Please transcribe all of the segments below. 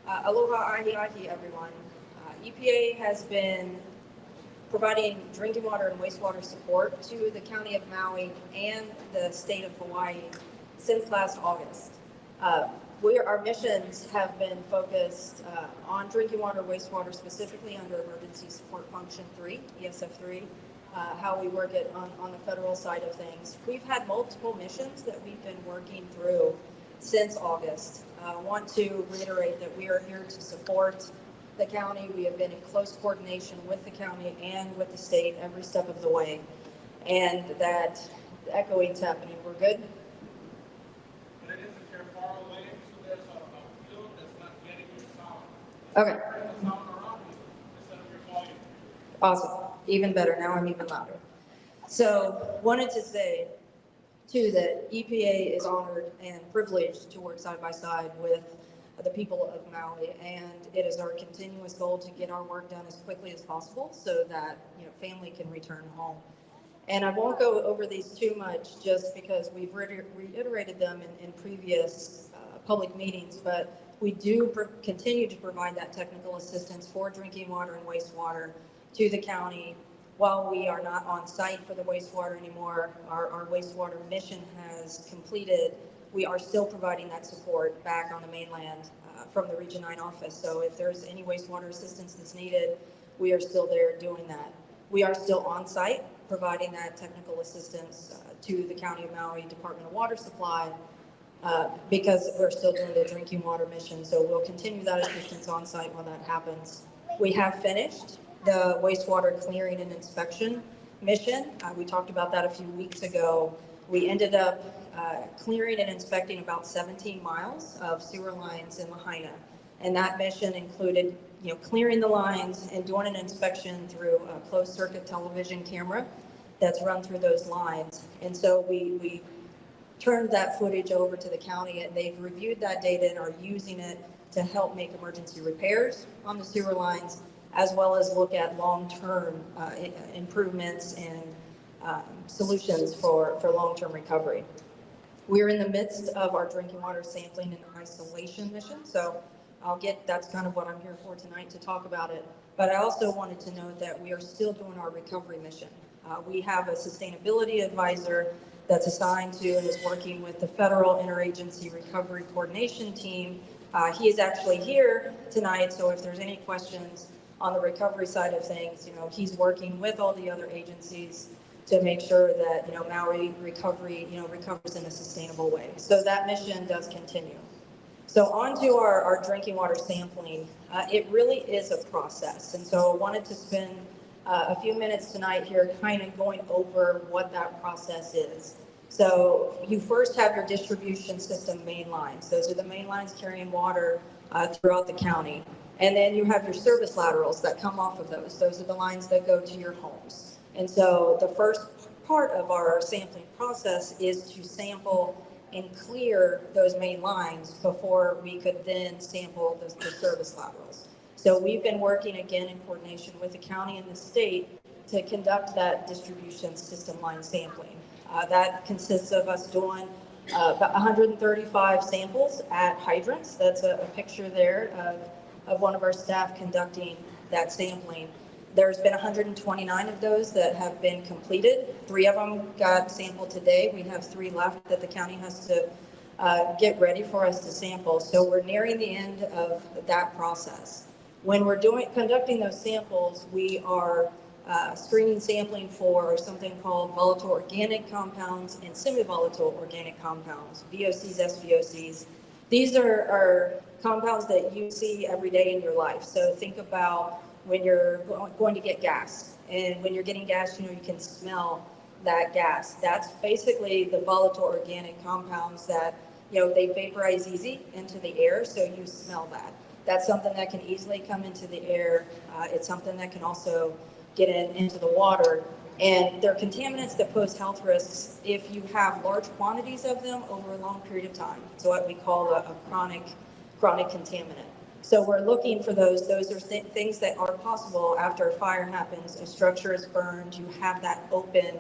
Aloha, ahi ahi, everyone. EPA has been providing drinking water and wastewater support to the County of Maui and the state of Hawaii since last August. Our missions have been focused on drinking water, wastewater, specifically under Emergency Support Function 3, ESF 3, how we work it on the federal side of things. We've had multiple missions that we've been working through since August. I want to reiterate that we are here to support the county. We have been in close coordination with the county and with the state every step of the way. And that the echoing's happening. We're good? But it is if you're far away, so there's a field that's not getting your sound. Okay. There's a sound around you instead of your volume. Awesome. Even better. Now I'm even louder. So wanted to say too that EPA is honored and privileged to work side by side with the people of Maui, and it is our continuous goal to get our work done as quickly as possible so that family can return home. And I won't go over these too much just because we've reiterated them in previous public meetings, but we do continue to provide that technical assistance for drinking water and wastewater to the county. While we are not on site for the wastewater anymore, our wastewater mission has completed. We are still providing that support back on the mainland from the Region 9 office. So if there's any wastewater assistance that's needed, we are still there doing that. We are still on site providing that technical assistance to the County of Maui Department of Water Supply because we're still doing the drinking water mission. So we'll continue that assistance on site while that happens. We have finished the wastewater clearing and inspection mission. We talked about that a few weeks ago. We ended up clearing and inspecting about 17 miles of sewer lines in Lahaina. And that mission included, clearing the lines and doing an inspection through a closed circuit television camera that's run through those lines. And so we turned that footage over to the county, and they've reviewed that data and are using it to help make emergency repairs on the sewer lines, as well as look at long-term improvements and solutions for long-term recovery. We're in the midst of our drinking water sampling and isolation mission, so that's kind of what I'm here for tonight, to talk about it. But I also wanted to note that we are still doing our recovery mission. We have a sustainability advisor that's assigned to and is working with the Federal Interagency Recovery Coordination Team. He is actually here tonight, so if there's any questions on the recovery side of things, he's working with all the other agencies to make sure that, Maui recovery, recovers in a sustainable way. So that mission does continue. So on to our drinking water sampling. It really is a process. And so I wanted to spend a few minutes tonight here kind of going over what that process is. So you first have your distribution system main lines. Those are the main lines carrying water throughout the county. And then you have your service laterals that come off of those. Those are the lines that go to your homes. And so the first part of our sampling process is to sample and clear those main lines before we could then sample the service laterals. So we've been working again in coordination with the county and the state to conduct that distribution system line sampling. That consists of us doing about 135 samples at hydrants. That's a picture there of one of our staff conducting that sampling. There's been 129 of those that have been completed. 3 of them got sampled today. We have 3 left that the county has to get ready for us to sample. So we're nearing the end of that process. When we're conducting those samples, we are screening sampling for something called volatile organic compounds and semi-volatile organic compounds, VOCs, SVOCs. These are compounds that you see every day in your life. So think about when you're going to get gas, and when you're getting gas, you can smell that gas. That's basically the volatile organic compounds that, they vaporize easy into the air, so you smell that. That's something that can easily come into the air. It's something that can also get into the water. And they're contaminants that pose health risks if you have large quantities of them over a long period of time. So what we call a chronic contaminant. So we're looking for those. Those are things that are possible after a fire happens, a structure is burned, you have that open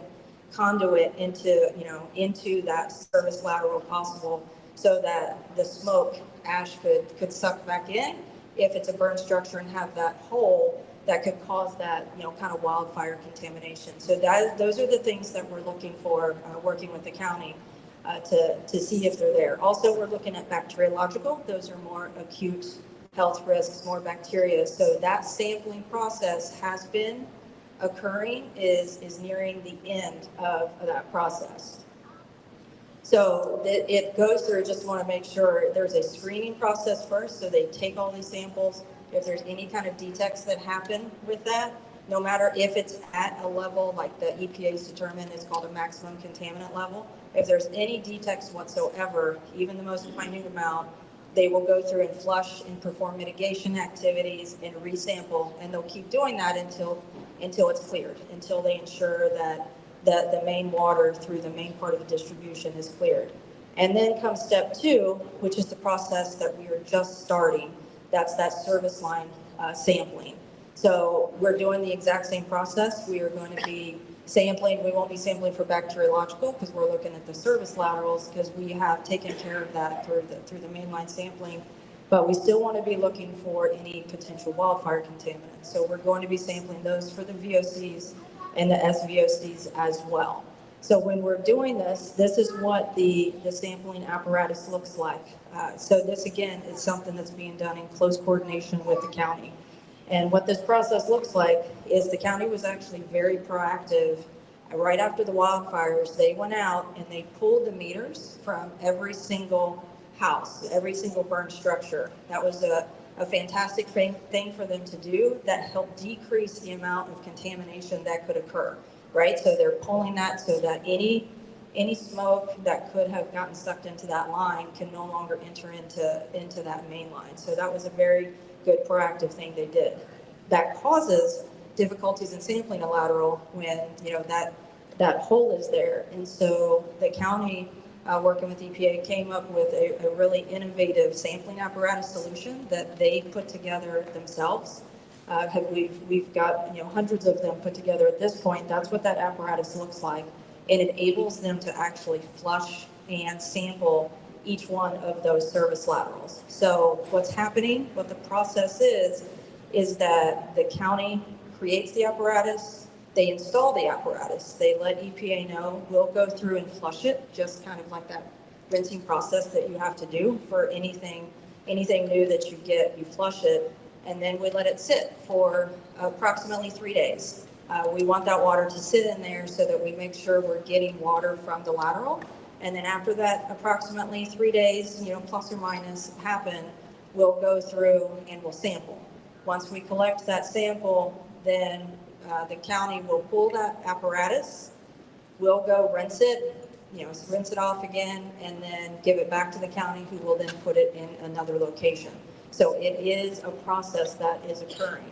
conduit into that service lateral possible, so that the smoke ash could suck back in if it's a burn structure and have that hole that could cause that, kind of wildfire contamination. So those are the things that we're looking for, working with the county to see if they're there. Also, we're looking at bacteriological. Those are more acute health risks, more bacteria. So that sampling process has been occurring, is nearing the end of that process. So it goes through, just want to make sure there's a screening process first. So they take all these samples. If there's any kind of detects that happen with that, no matter if it's at a level like the EPA's determined, it's called a maximum contaminant level. If there's any detects whatsoever, even the most minute amount, they will go through and flush and perform mitigation activities and resample, and they'll keep doing that until it's cleared, until they ensure that the main water through the main part of the distribution is cleared. And then comes step 2, which is the process that we are just starting. That's that service line sampling. So we're doing the exact same process. We are going to be sampling. We won't be sampling for bacteriological because we're looking at the service laterals, because we have taken care of that through the mainline sampling. But we still want to be looking for any potential wildfire contaminants. So we're going to be sampling those for the VOCs and the SVOCs as well. So when we're doing this is what the sampling apparatus looks like. So this, again, is something that's being done in close coordination with the county. And what this process looks like is the county was actually very proactive. Right after the wildfires, they went out and they pulled the meters from every single house, every single burned structure. That was a fantastic thing for them to do that helped decrease the amount of contamination that could occur, right? So they're pulling that so that any smoke that could have gotten sucked into that line can no longer enter into that main line. So that was a very good proactive thing they did. That causes difficulties in sampling a lateral when that hole is there. And so the county, working with EPA, came up with a really innovative sampling apparatus solution that they put together themselves. We've got hundreds of them put together at this point. That's what that apparatus looks like. It enables them to actually flush and sample each one of those service laterals. So what's happening, what the process is that the county creates the apparatus, they install the apparatus, they let EPA know, we'll go through and flush it, just kind of like that rinsing process that you have to do for anything new that you get, you flush it, and then we let it sit for approximately 3 days. We want that water to sit in there so that we make sure we're getting water from the lateral. And then after that, approximately 3 days, plus or minus happen, we'll go through and we'll sample. Once we collect that sample, then the county will pull that apparatus. We'll go rinse it, rinse it off again, and then give it back to the county, who will then put it in another location. So it is a process that is occurring.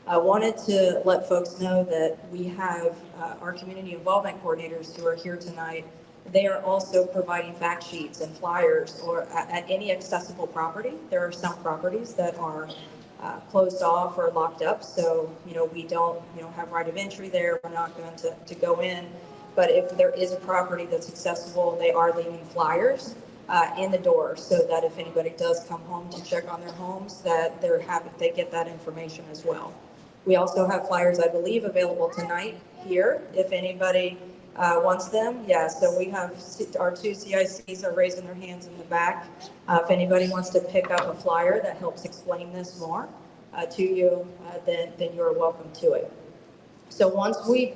I wanted to let folks know that we have our community involvement coordinators who are here tonight. They are also providing fact sheets and flyers or at any accessible property. There are some properties that are closed off or locked up. So, we don't, have right of entry there. We're not going to go in. But if there is a property that's accessible, they are leaving flyers in the door so that if anybody does come home to check on their homes, that they get that information as well. We also have flyers, I believe, available tonight here if anybody wants them. Yeah, so we have our 2 CICs are raising their hands in the back. If anybody wants to pick up a flyer that helps explain this more to you, then you're welcome to it. So once we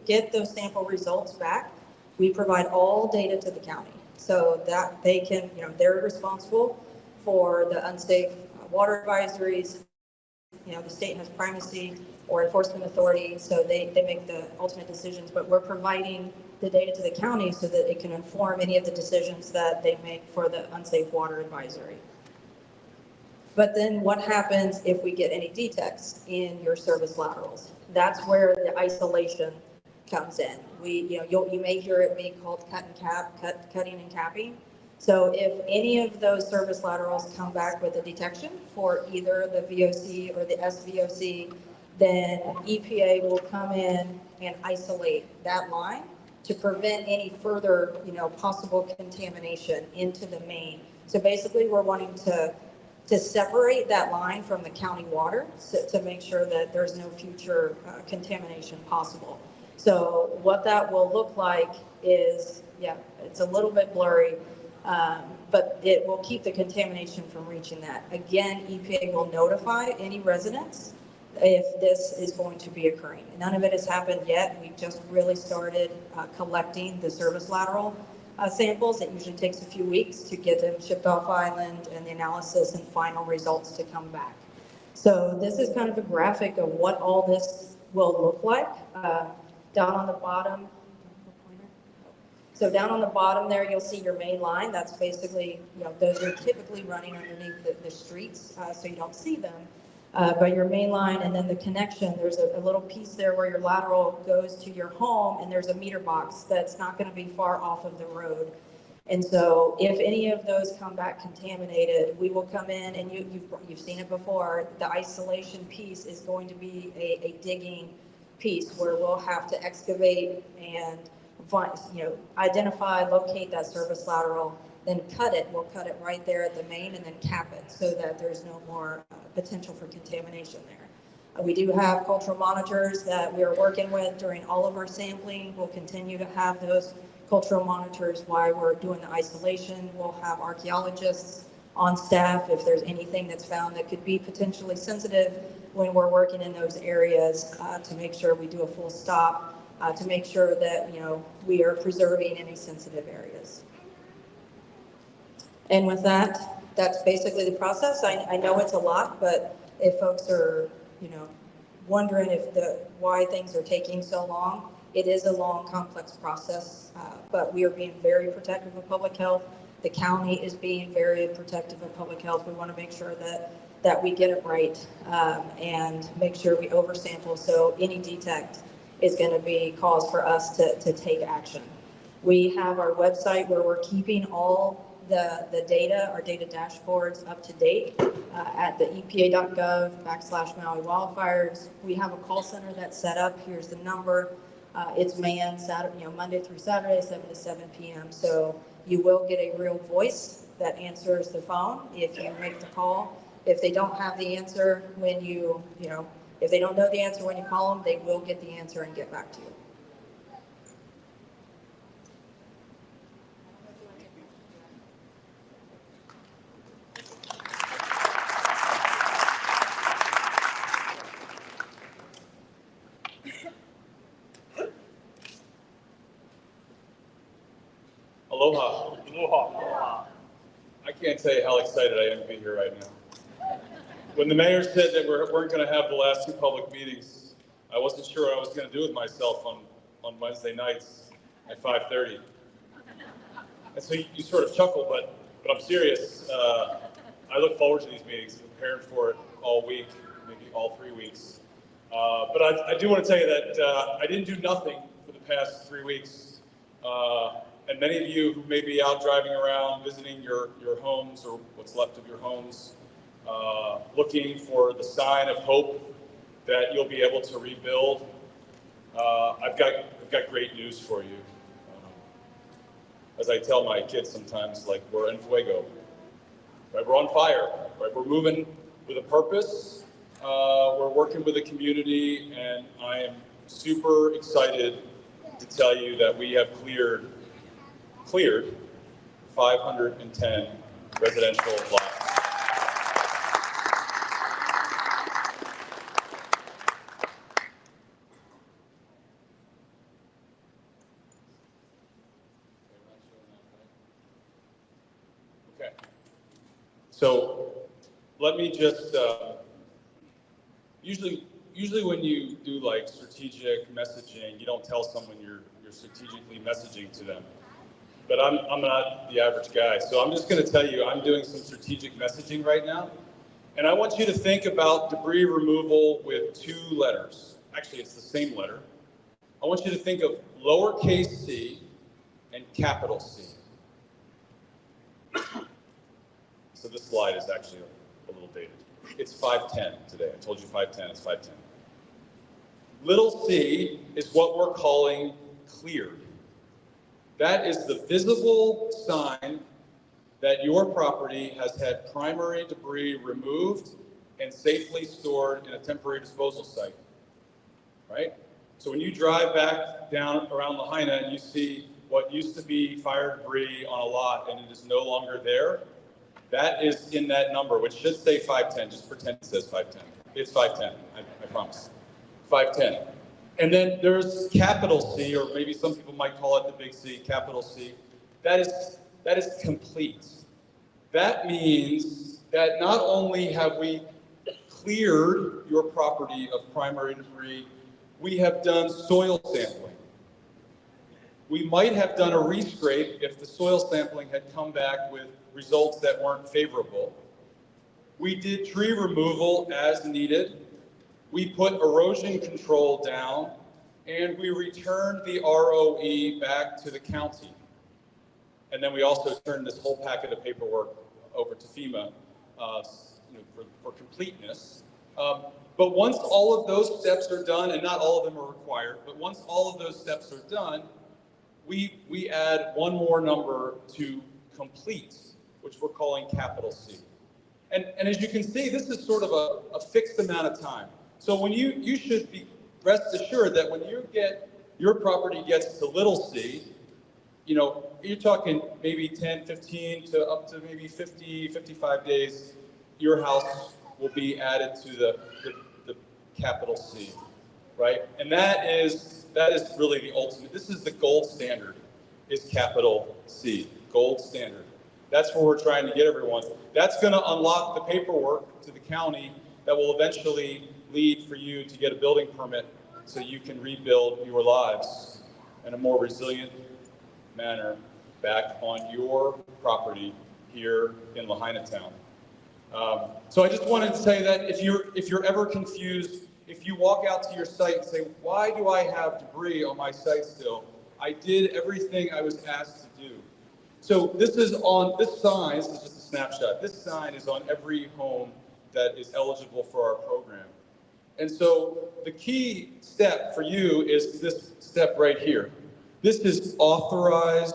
get those sample results back, we provide all data to the county so that they can, they're responsible for the unsafe water advisories. The state has primacy or enforcement authority, so they make the ultimate decisions, but we're providing the data to the county so that it can inform any of the decisions that they make for the unsafe water advisory. But then what happens if we get any detects in your service laterals? That's where the isolation comes in. You may hear it being called cutting and capping. So if any of those service laterals come back with a detection for either the VOC or the SVOC, then EPA will come in and isolate that line to prevent any further, possible contamination into the main. So basically we're wanting to to separate that line from the county water to make sure that there's no future contamination possible. So what that will look like is, yeah, it's a little bit blurry, but it will keep the contamination from reaching that. Again, EPA will notify any residents if this is going to be occurring. None of it has happened yet. We've just really started collecting the service lateral samples. It usually takes a few weeks to get them shipped off island and the analysis and final results to come back. So this is kind of a graphic of what all this will look like. Down on the bottom, so down on the bottom there, you'll see your main line. That's basically, those are typically running underneath the streets, so you don't see them. But your main line and then the connection, there's a little piece there where your lateral goes to your home, and there's a meter box that's not going to be far off of the road. And so if any of those come back contaminated, we will come in, and you've seen it before. The isolation piece is going to be a digging piece where we'll have to excavate and identify, locate that service lateral, then cut it. We'll cut it right there at the main and then cap it so that there's no more potential for contamination there. We do have cultural monitors that we are working with during all of our sampling. We'll continue to have those cultural monitors while we're doing the isolation. We'll have archaeologists on staff if there's anything that's found that could be potentially sensitive when we're working in those areas to make sure we do a full stop, to make sure that we are preserving any sensitive areas. And with that, that's basically the process. I know it's a lot, but if folks are, wondering why things are taking so long, it is a long, complex process, but we are being very protective of public health. The county is being very protective of public health. We want to make sure that we get it right and make sure we oversample, so any detect is going to be cause for us to take action. We have our website where we're keeping all the data, our data dashboards, up to date at the epa.gov/Maui wildfires. We have a call center that's set up. Here's the number. It's manned Monday through Saturday, 7 to 7 p.m. So you will get a real voice that answers the phone if you make the call. If they don't have the answer when if they don't know the answer when you call them, they will get the answer and get back to you. Aloha. Aloha. I can't tell you how excited I am to be here right now. When the mayor said that we weren't going to have the last two public meetings, I wasn't sure what I was going to do with myself on Wednesday nights at 5:30. And so you sort of chuckle, but I'm serious. I look forward to these meetings. I've prepared for it all week, maybe all 3 weeks. But I do want to tell you that I didn't do nothing for the past 3 weeks. And many of you who may be out driving around, visiting your homes or what's left of your homes, looking for the sign of hope that you'll be able to rebuild, I've got great news for you. As I tell my kids sometimes, like, we're en fuego, right? We're on fire, right? We're moving with a purpose. We're working with the community, and I am super excited to tell you that we have cleared 510 residential lots. Okay. So let me just, usually when you do like strategic messaging, you don't tell someone you're strategically messaging to them. But I'm not the average guy. So I'm just going to tell you, I'm doing some strategic messaging right now. And I want you to think about debris removal with 2 letters. Actually, it's the same letter. I want you to think of lowercase c and capital C. So this slide is actually a little dated. It's 510 today. I told you 510, it's 510. Little c is what we're calling cleared. That is the visible sign that your property has had primary debris removed and safely stored in a temporary disposal site, right? So when you drive back down around Lahaina and you see what used to be fire debris on a lot and it is no longer there, that is in that number, which should say 510. Just pretend it says 510. It's 510, I promise. 510. And then there's capital C, or maybe some people might call it the big C, capital C. That is complete. That means that not only have we cleared your property of primary debris, we have done soil sampling. We might have done a rescrape if the soil sampling had come back with results that weren't favorable. We did tree removal as needed. We put erosion control down, and we returned the ROE back to the county. And then we also turned this whole packet of paperwork over to FEMA for completeness. But once all of those steps are done, and not all of them are required, but once all of those steps are done, we add one more number to complete, which we're calling capital C. And as you can see, this is sort of a fixed amount of time. So when you should be rest assured that when your property gets to little c, you're talking maybe 10, 15 to up to maybe 50, 55 days, your house will be added to the capital C, right? And that is really the ultimate. This is the gold standard, is capital C, gold standard. That's where we're trying to get everyone. That's going to unlock the paperwork to the county that will eventually lead for you to get a building permit so you can rebuild your lives in a more resilient manner back on your property here in Lahaina town. So I just wanted to say that if you're ever confused, if you walk out to your site and say, why do I have debris on my site still? I did everything I was asked to do. So this sign, this is just a snapshot. This sign is on every home that is eligible for our program. And so the key step for you is this step right here. This is authorized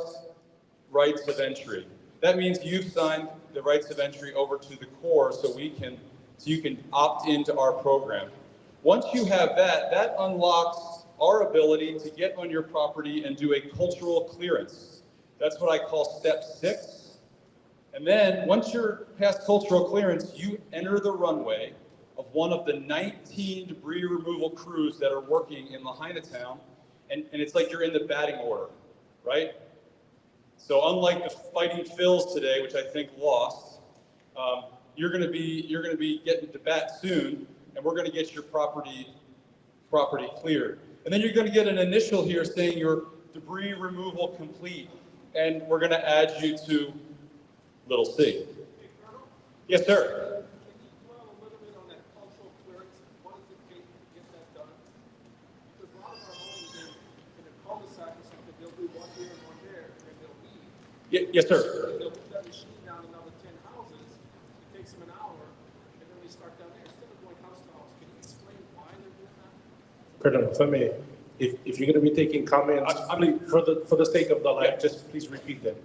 rights of entry. That means you've signed the rights of entry over to the Corps so you can opt into our program. Once you have that, that unlocks our ability to get on your property and do a cultural clearance. That's what I call step 6. And then once you're past cultural clearance, you enter the runway of one of the 19 debris removal crews that are working in Lahaina town. And it's like you're in the batting order, right? So unlike the Fighting Phils today, which I think lost, you're going to be getting to bat soon, and we're going to get your property cleared. And then you're going to get an initial here saying your debris removal complete, and we're going to add you to little c. Yes, sir. Yes, sir. They'll move that machine down another 10 houses. It takes them an hour, and then they start down there. Instead of going house to house, can you explain why they're doing that? Pardon, if I may, if you're going to be taking comments, for the sake of the live, just please repeat them.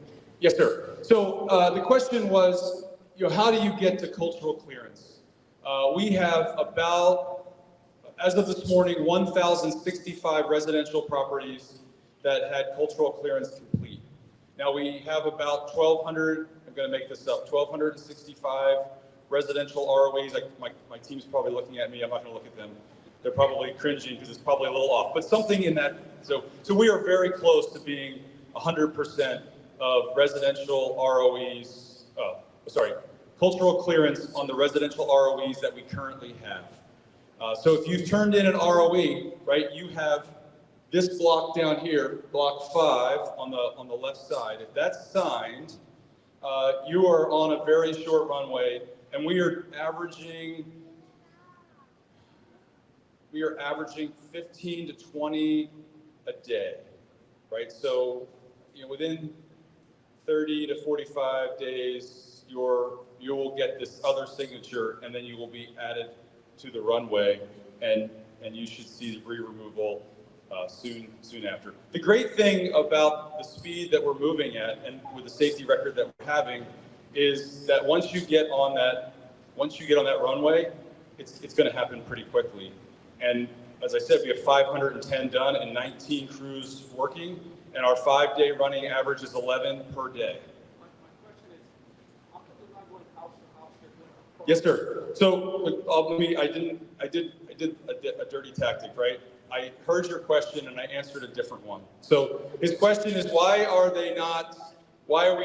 Yes, sir. So the question was, how do you get to cultural clearance? We have about, as of this morning, 1,065 residential properties that had cultural clearance complete. Now we have about 1,200, I'm going to make this up, 1,265 residential ROAs. My team's probably looking at me, I'm not going to look at them. They're probably cringing because it's probably a little off, but something in that. So we are very close to being 100% of residential ROEs, cultural clearance on the residential ROEs that we currently have. So if you've turned in an ROE, right, you have this block down here, block 5 on the left side. If that's signed, you are on a very short runway, and we are averaging 15 to 20 a day, right? So, within 30 to 45 days, you will get this other signature, and then you will be added to the runway, and you should see debris removal soon after. The great thing about the speed that we're moving at, and with the safety record that we're having, is that once you get on that runway, it's going to happen pretty quickly. And as I said, we have 510 done and 19 crews working, and our 5-day running average is 11 per day. My question is, how come they're not going house to house? They're doing a pro- Yes, sir. So I did a dirty tactic, right? I heard your question and I answered a different one. So his question is, why are we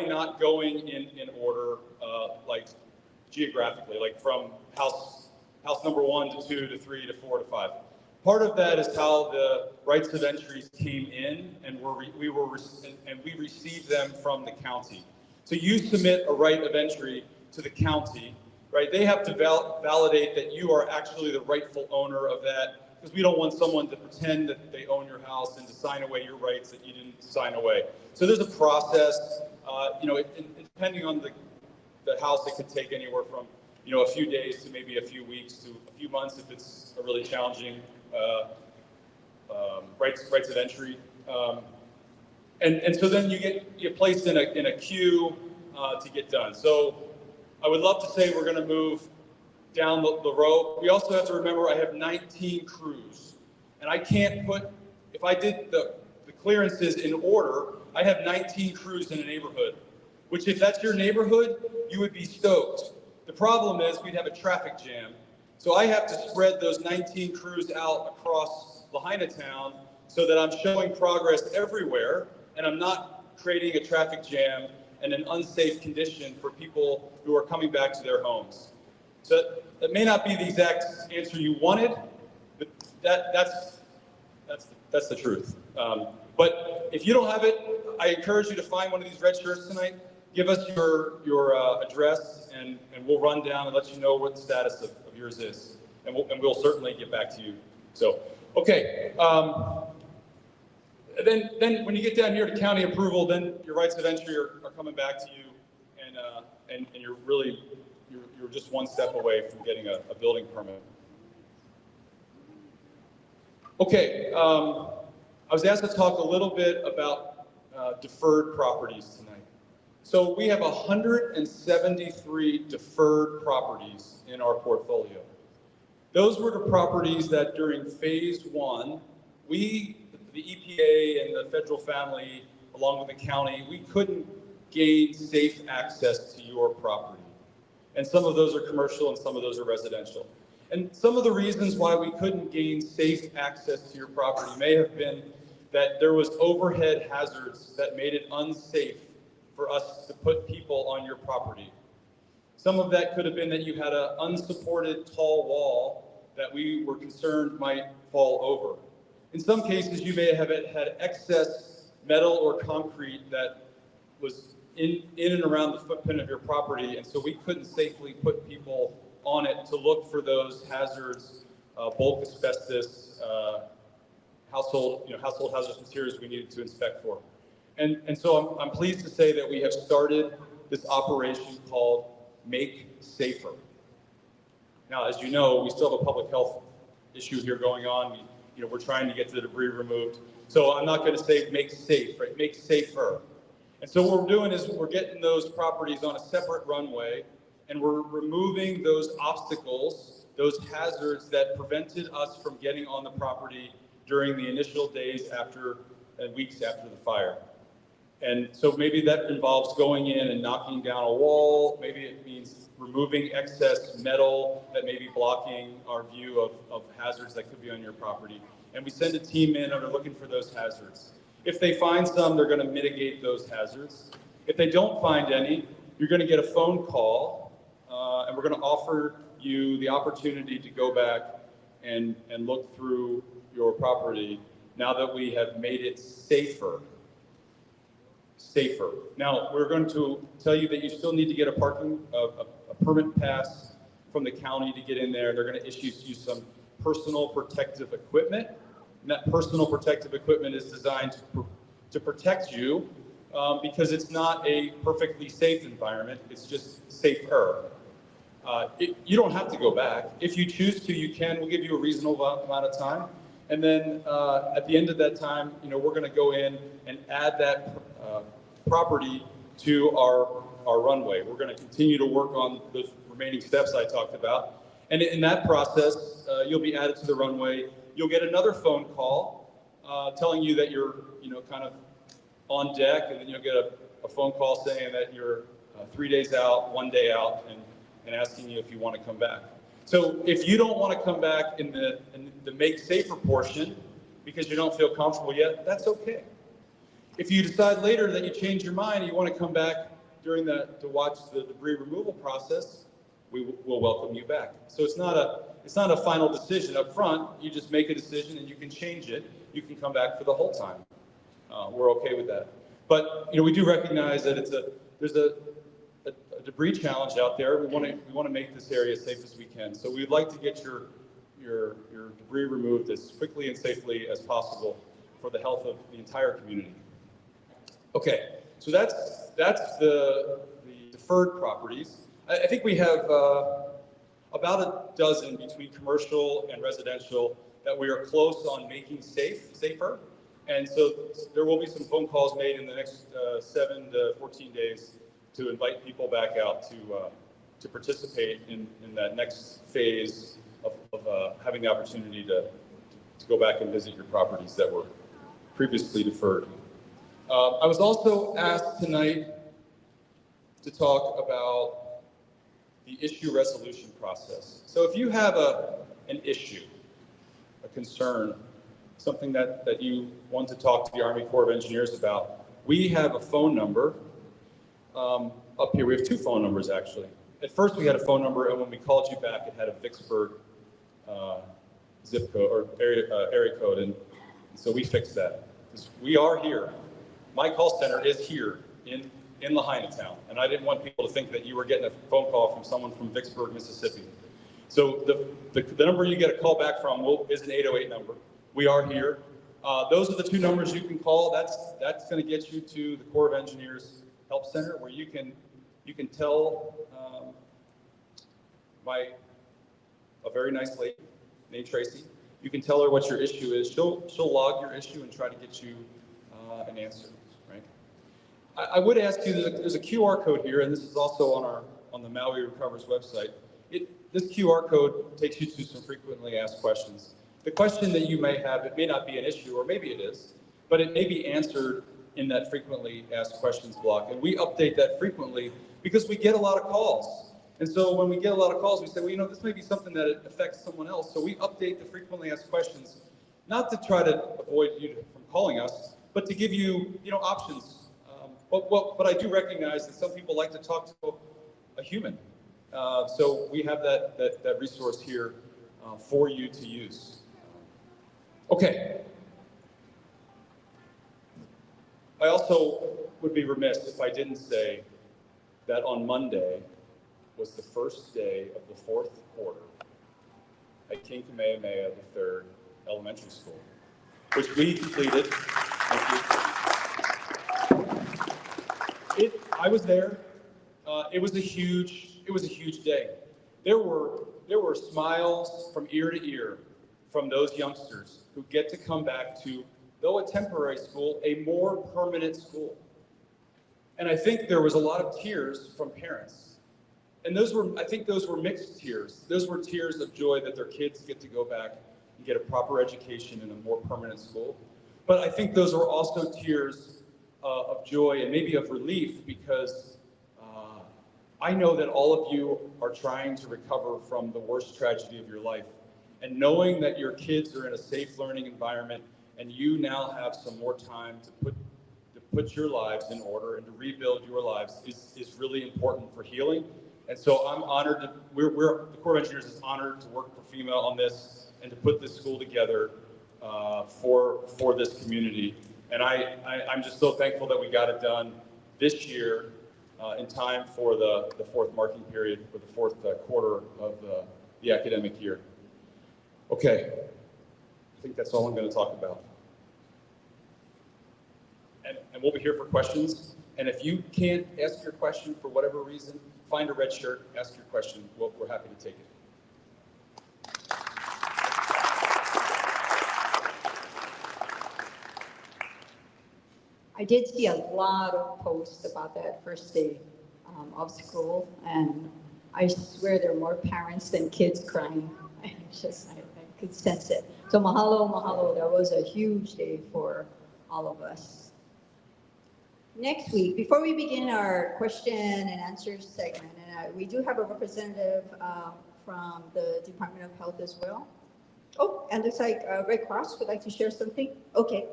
not going in order, like geographically, like from house number 1 to 2 to 3 to 4 to 5? Part of that is how the rights of entries came in, and we received them from the county. So you submit a right of entry to the county, right? They have to validate that you are actually the rightful owner of that, because we don't want someone to pretend that they own your house and to sign away your rights that you didn't sign away. So there's a process. Depending on the house, it could take anywhere from a few days to maybe a few weeks to a few months if it's a really challenging rights of entry. And so then you get placed in a queue to get done. So I would love to say we're going to move down the row. We also have to remember I have 19 crews, and I can't put, if I did the clearances in order, I have 19 crews in a neighborhood, which if that's your neighborhood, you would be stoked. The problem is we'd have a traffic jam. So I have to spread those 19 crews out across Lahaina town so that I'm showing progress everywhere and I'm not creating a traffic jam and an unsafe condition for people who are coming back to their homes. So that may not be the exact answer you wanted, but that's the truth. But if you don't have it, I encourage you to find one of these red shirts tonight. Give us your address, and we'll run down and let you know what the status of yours is, and we'll certainly get back to you. So, okay. Then when you get down here to county approval, then your rights of entry are coming back to you, and you're just one step away from getting a building permit. Okay. I was asked to talk a little bit about deferred properties tonight. So we have 173 deferred properties in our portfolio. Those were the properties that during phase 1, the EPA and the federal family, along with the county, we couldn't gain safe access to your property. And some of those are commercial and some of those are residential. And some of the reasons why we couldn't gain safe access to your property may have been that there was overhead hazards that made it unsafe for us to put people on your property. Some of that could have been that you had an unsupported tall wall that we were concerned might fall over. In some cases, you may have had excess metal or concrete that was in and around the footprint of your property, and so we couldn't safely put people on it to look for those hazards, bulk asbestos, household hazardous materials we needed to inspect for. And so I'm pleased to say that we have started this operation called Make Safer. Now, as you know, we still have a public health issue here going on. We're trying to get the debris removed. So I'm not going to say make safe, right? Make safer. And so what we're doing is we're getting those properties on a separate runway, and we're removing those obstacles, those hazards that prevented us from getting on the property during the initial days after and weeks after the fire. And so maybe that involves going in and knocking down a wall. Maybe it means removing excess metal that may be blocking our view of hazards that could be on your property. And we send a team in and are looking for those hazards. If they find some, they're going to mitigate those hazards. If they don't find any, you're going to get a phone call, and we're going to offer you the opportunity to go back and look through your property now that we have made it safer. Now, we're going to tell you that you still need to get a permit pass from the county to get in there. They're going to issue you some personal protective equipment. And that personal protective equipment is designed to protect you because it's not a perfectly safe environment. It's just safer. You don't have to go back. If you choose to, you can. We'll give you a reasonable amount of time. And then at the end of that time, we're going to go in and add that property to our our runway. We're going to continue to work on those remaining steps I talked about. And in that process, you'll be added to the runway. You'll get another phone call telling you that you're, kind of on deck, and then you'll get a phone call saying that you're 3 days out, 1 day out, and asking you if you want to come back. So if you don't want to come back in the make safer portion because you don't feel comfortable yet, that's okay. If you decide later that you change your mind and you want to come back during to watch the debris removal process, we will welcome you back. So it's not a final decision up front. You just make a decision and you can change it. You can come back for the whole time. We're okay with that. But we do recognize that there's a debris challenge out there. We want to make this area as safe as we can. So we'd like to get your debris removed as quickly and safely as possible for the health of the entire community. Okay, so that's the deferred properties. I think we have about a dozen between commercial and residential that we are close on making safer. And so there will be some phone calls made in the next 7 to 14 days to invite people back out to participate in that next phase of having the opportunity to go back and visit your properties that were previously deferred. I was also asked tonight to talk about the issue resolution process. So if you have an issue, a concern, something that you want to talk to the Army Corps of Engineers about, we have a phone number up here. We have 2 phone numbers, actually. At first, we had a phone number, and when we called you back, it had a Vicksburg zip code or area code, and so we fixed that. We are here. My call center is here in Lahaina town, and I didn't want people to think that you were getting a phone call from someone from Vicksburg, Mississippi. So the number you get a call back from is an 808 number. We are here. Those are the 2 numbers you can call. That's going to get you to the Corps of Engineers Help Center, where you can tell a very nice lady named Tracy. You can tell her what your issue is. She'll log your issue and try to get you an answer. Right? I would ask you. There's a QR code here, and this is also on the Maui Recovers website. This QR code takes you to some frequently asked questions. The question that you may have, it may not be an issue, or maybe it is, but it may be answered in that frequently asked questions block. And we update that frequently because we get a lot of calls. And so when we get a lot of calls, we say, well, this may be something that affects someone else. So we update the frequently asked questions, not to try to avoid you from calling us, but to give you, options. But I do recognize that some people like to talk to a human. So we have that resource here for you to use. Okay. I also would be remiss if I didn't say that on Monday was the first day of the 4th quarter at King Kamehameha III Elementary School, which we completed. Thank you. I was there. It was a huge day. There were smiles from ear to ear from those youngsters who get to come back to, though a temporary school, a more permanent school. And I think there was a lot of tears from parents. And I think those were mixed tears. Those were tears of joy that their kids get to go back and get a proper education in a more permanent school. But I think those were also tears of joy and maybe of relief, because I know that all of you are trying to recover from the worst tragedy of your life. And knowing that your kids are in a safe learning environment and you now have some more time to put your lives in order and to rebuild your lives is really important for healing. And so I'm honored the Corps of Engineers is honored to work for FEMA on this and to put this school together for this community. And I'm just so thankful that we got it done this year in time for the 4th marking period, for the 4th quarter of the academic year. Okay, I think that's all I'm going to talk about. And we'll be here for questions. And if you can't ask your question for whatever reason, find a red shirt, ask your question. We're happy to take it. I did see a lot of posts about that first day of school, and I swear there are more parents than kids crying. I could sense it. So mahalo, mahalo. That was a huge day for all of us. Next week, before we begin our question and answer segment, and we do have a representative from the Department of Health as well. Oh, and looks like Red Cross would like to share something. Okay.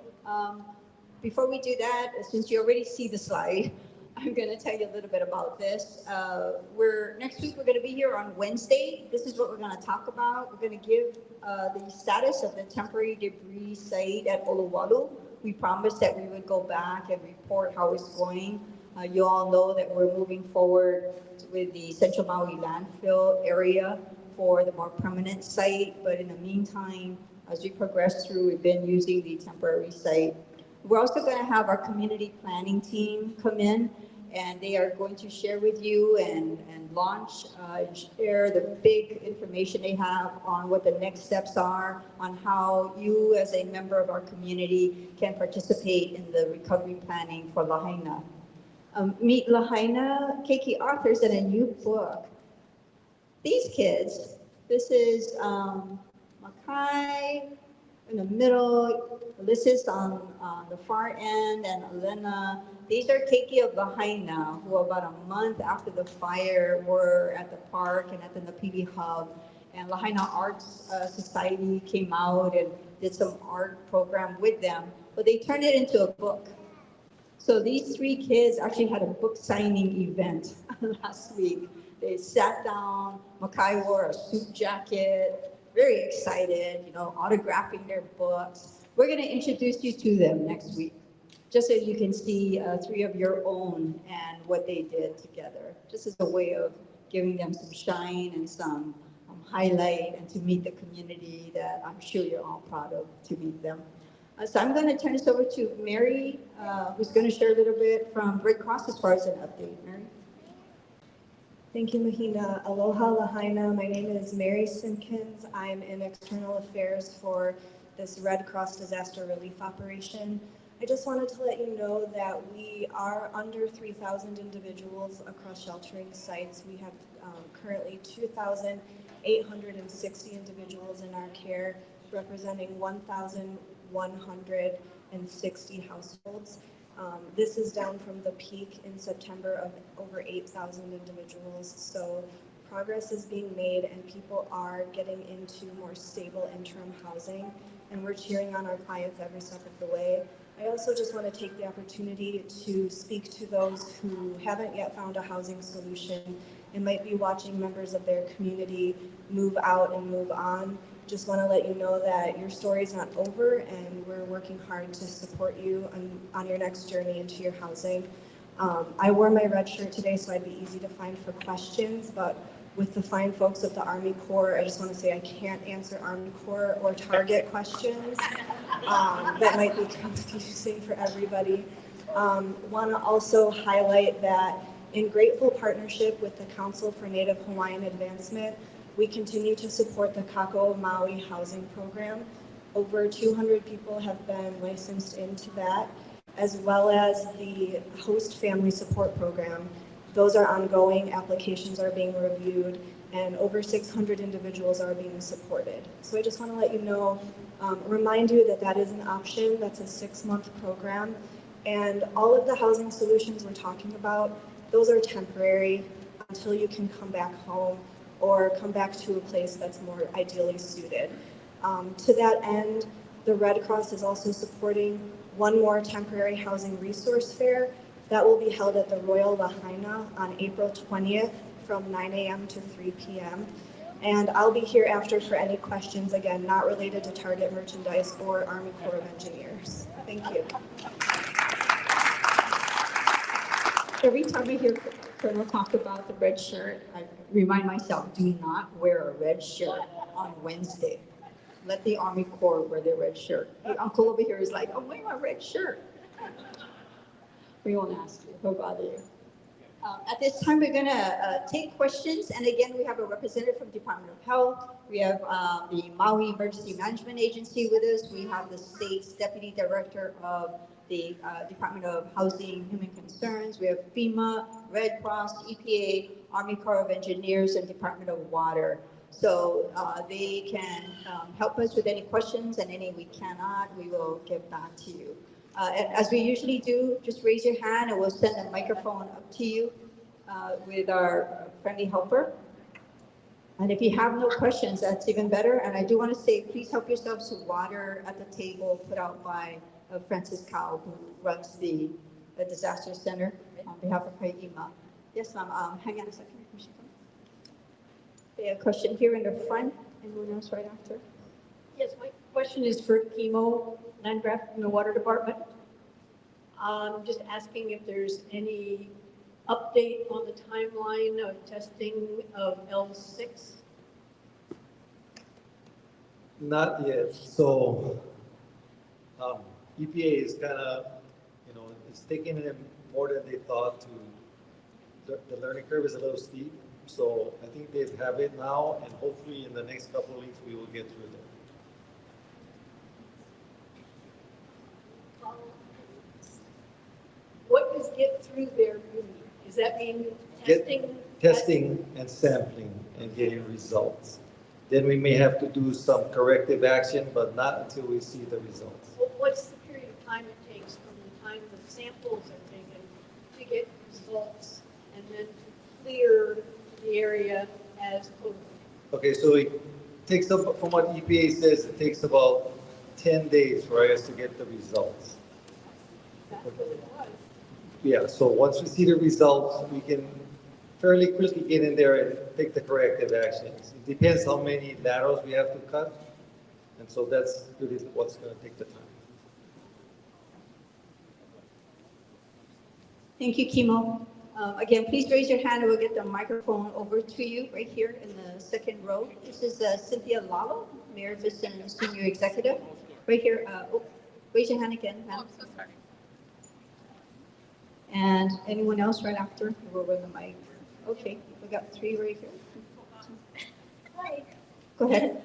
Before we do that, since you already see the slide, I'm going to tell you a little bit about this. Next week we're going to be here on Wednesday. This is what we're going to talk about. We're going to give the status of the temporary debris site at Oluwalu. We promised that we would go back and report how it's going. You all know that we're moving forward with the Central Maui landfill area for the more permanent site. But in the meantime, as we progress through, we've been using the temporary site. We're also going to have our community planning team come in, and they are going to share with you and launch, share the big information they have on what the next steps are, on how you as a member of our community can participate in the recovery planning for Lahaina. Meet Lahaina Keiki authors in a new book. These kids, this is Makai in the middle, Ulysses on the far end, and Elena. These are Keiki of Lahaina, who about a month after the fire were at the park and at the Napili Hub. And Lahaina Arts Society came out and did some art program with them, but they turned it into a book. So these three kids actually had a book signing event last week. They sat down, Makai wore a suit jacket, very excited, autographing their books. We're going to introduce you to them next week, just so you can see three of your own and what they did together, just as a way of giving them some shine and some highlight, and to meet the community that I'm sure you're all proud of to meet them. So I'm going to turn this over to Mary, who's going to share a little bit from Red Cross as far as an update. Mary? Thank you, Mahina. Aloha Lahaina. My name is Mary Simpkins. I'm in external affairs for this Red Cross disaster relief operation. I just wanted to let you know that we are under 3,000 individuals across sheltering sites. We have currently 2,860 individuals in our care, representing 1,160 households. This is down from the peak in September of over 8,000 individuals. So progress is being made and people are getting into more stable interim housing, and we're cheering on our clients every step of the way. I also just want to take the opportunity to speak to those who haven't yet found a housing solution and might be watching members of their community move out and move on. Just want to let you know that your story is not over, and we're working hard to support you on your next journey into your housing. I wore my red shirt today, so I'd be easy to find for questions, but with the fine folks of the Army Corps, I just want to say I can't answer Army Corps or Target questions. That might be confusing for everybody. Want to also highlight that in grateful partnership with the Council for Native Hawaiian Advancement, we continue to support the Kako Maui housing program. Over 200 people have been licensed into that, as well as the host family support program. Those are ongoing, applications are being reviewed, and over 600 individuals are being supported. So I just want to let you know, remind you that that is an option. That's a 6-month program. And all of the housing solutions we're talking about, those are temporary until you can come back home or come back to a place that's more ideally suited. To that end, the Red Cross is also supporting one more temporary housing resource fair that will be held at the Royal Lahaina on April 20th from 9 a.m. to 3 p.m. And I'll be here after for any questions, again, not related to Target merchandise or Army Corps of Engineers. Thank you. Every time I hear Colonel talk about the red shirt, I remind myself, do not wear a red shirt on Wednesday. Let the Army Corps wear their red shirt. The uncle over here is like, I'm wearing my red shirt. We won't ask you, he'll bother you. At this time, we're gonna take questions. And again, we have a representative from Department of Health. We have the Maui Emergency Management Agency with us. We have the state's Deputy Director of the Department of Housing, Human Concerns, we have FEMA, Red Cross, EPA, Army Corps of Engineers, and Department of Water. So they can help us with any questions, and any we cannot, we will get back to you. And as we usually do, just raise your hand and we'll send a microphone up to you with our friendly helper. And if you have no questions, that's even better. And I do want to say, please help yourselves to water at the table put out by Francis Cow, who runs the disaster center on behalf of Haima. Yes, ma'am. Hang on a second. Okay, a question here in the front. Anyone else right after? Yes, my question is for Chemo Landgraf from the Water Department. Just asking if there's any update on the timeline of testing of L6? Not yet. So EPA is kind of, it's taking them more than they thought to, the learning curve is a little steep. So I think they have it now, and hopefully in the next couple of weeks, we will get through there. What does get through there mean? Does that mean testing? Testing and sampling and getting results. Then we may have to do some corrective action, but not until we see the results. Well, what's the period of time it takes from the time the samples are taken to get results and then to clear the area as potable? Okay, so it takes up, from what EPA says, it takes about 10 days for us to get the results. That's what it was. Yeah, so once we see the results, we can fairly quickly get in there and take the corrective actions. It depends how many laterals we have to cut, and so that's really what's going to take the time. Thank you, Chemo. Again, please raise your hand and we'll get the microphone over to you right here in the second row. This is Cynthia Lalo, Mayor Vincent Senior Executive. Right here. Raise your hand again, ma'am. Oh, I'm so sorry. And anyone else right after? We'll run the mic. Okay, we got three right here. Hi. Go ahead.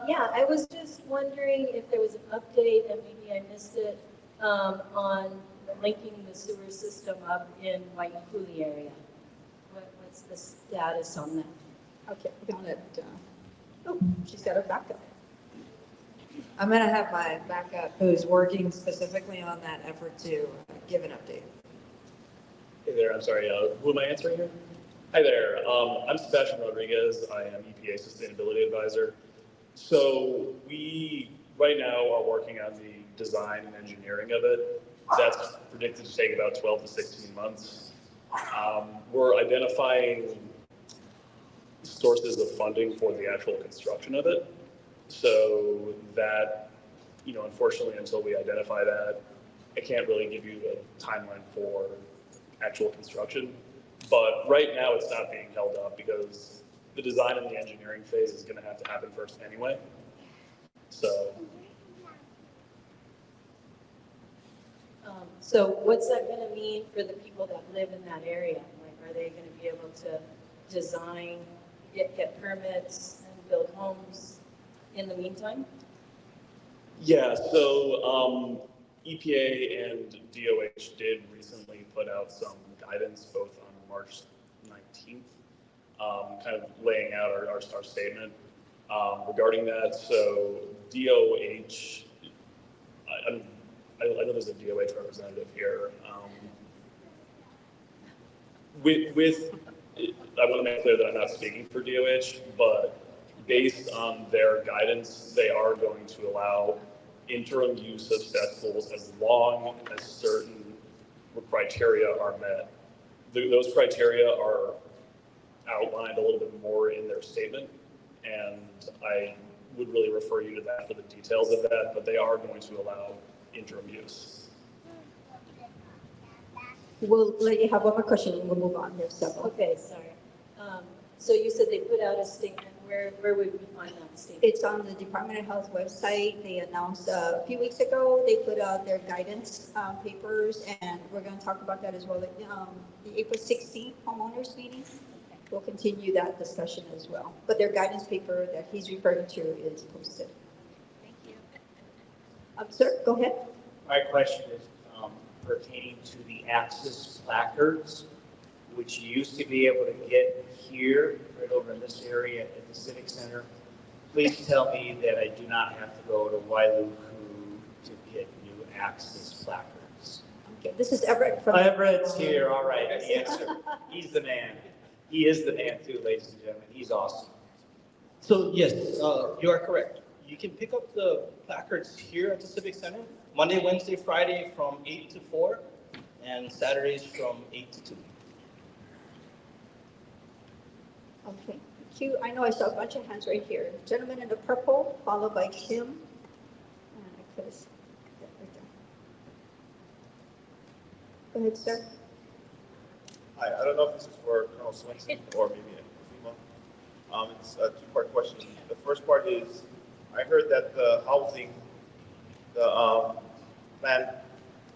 Yeah, I was just wondering if there was an update, and maybe I missed it, on linking the sewer system up in Waikuli area. What's the status on that? Okay, we're gonna let, oh, she's got her backup. I'm gonna have my backup, who's working specifically on that effort, to give an update. Hey there, I'm sorry, who am I answering here? Hi there, I'm Sebastian Rodriguez. I am EPA Sustainability Advisor. So we, right now, are working on the design and engineering of it. That's predicted to take about 12 to 16 months. We're identifying sources of funding for the actual construction of it. So that, unfortunately, until we identify that, I can't really give you a timeline for actual construction. But right now it's not being held up because the design and the engineering phase is going to have to happen first anyway. So what's that going to mean for the people that live in that area? Like, are they going to be able to design, get permits, and build homes in the meantime? Yeah, so EPA and DOH did recently put out some guidance, both on March 19th, kind of laying out our statement regarding that. So DOH, I know there's a DOH representative here. I want to make clear that I'm not speaking for DOH, but based on their guidance, they are going to allow interim use of cesspools as long as certain criteria are met. Those criteria are outlined a little bit more in their statement, and I would really refer you to that for the details of that, but they are going to allow interim use. We'll let you have one more question and we'll move on. We have several. Okay, sorry. So you said they put out a statement. Where would we find that statement? It's on the Department of Health website. They announced a few weeks ago, they put out their guidance papers, and we're going to talk about that as well at the April 16th homeowners meeting. We'll continue that discussion as well. But their guidance paper that he's referring to is posted. Thank you. Sir, go ahead. My question is, pertaining to the access placards, which you used to be able to get here, right over in this area at the Civic Center. Please tell me that I do not have to go to Wailuku to get new access placards. Okay, this is Everett from. Everett's here, all right, the answer. He's the man. He is the man too, ladies and gentlemen. He's awesome. So yes, you are correct. You can pick up the placards here at the Civic Center, Monday, Wednesday, Friday from 8 to 4, and Saturdays from 8 to 2. Okay, thank you. I know I saw a bunch of hands right here. Gentleman in the purple, followed by Kim. I could have- yeah, right there. Go ahead, sir. Hi, I don't know if this is for Colonel Swenson or maybe FEMA. It's a two-part question. The first part is, I heard that the housing, the planned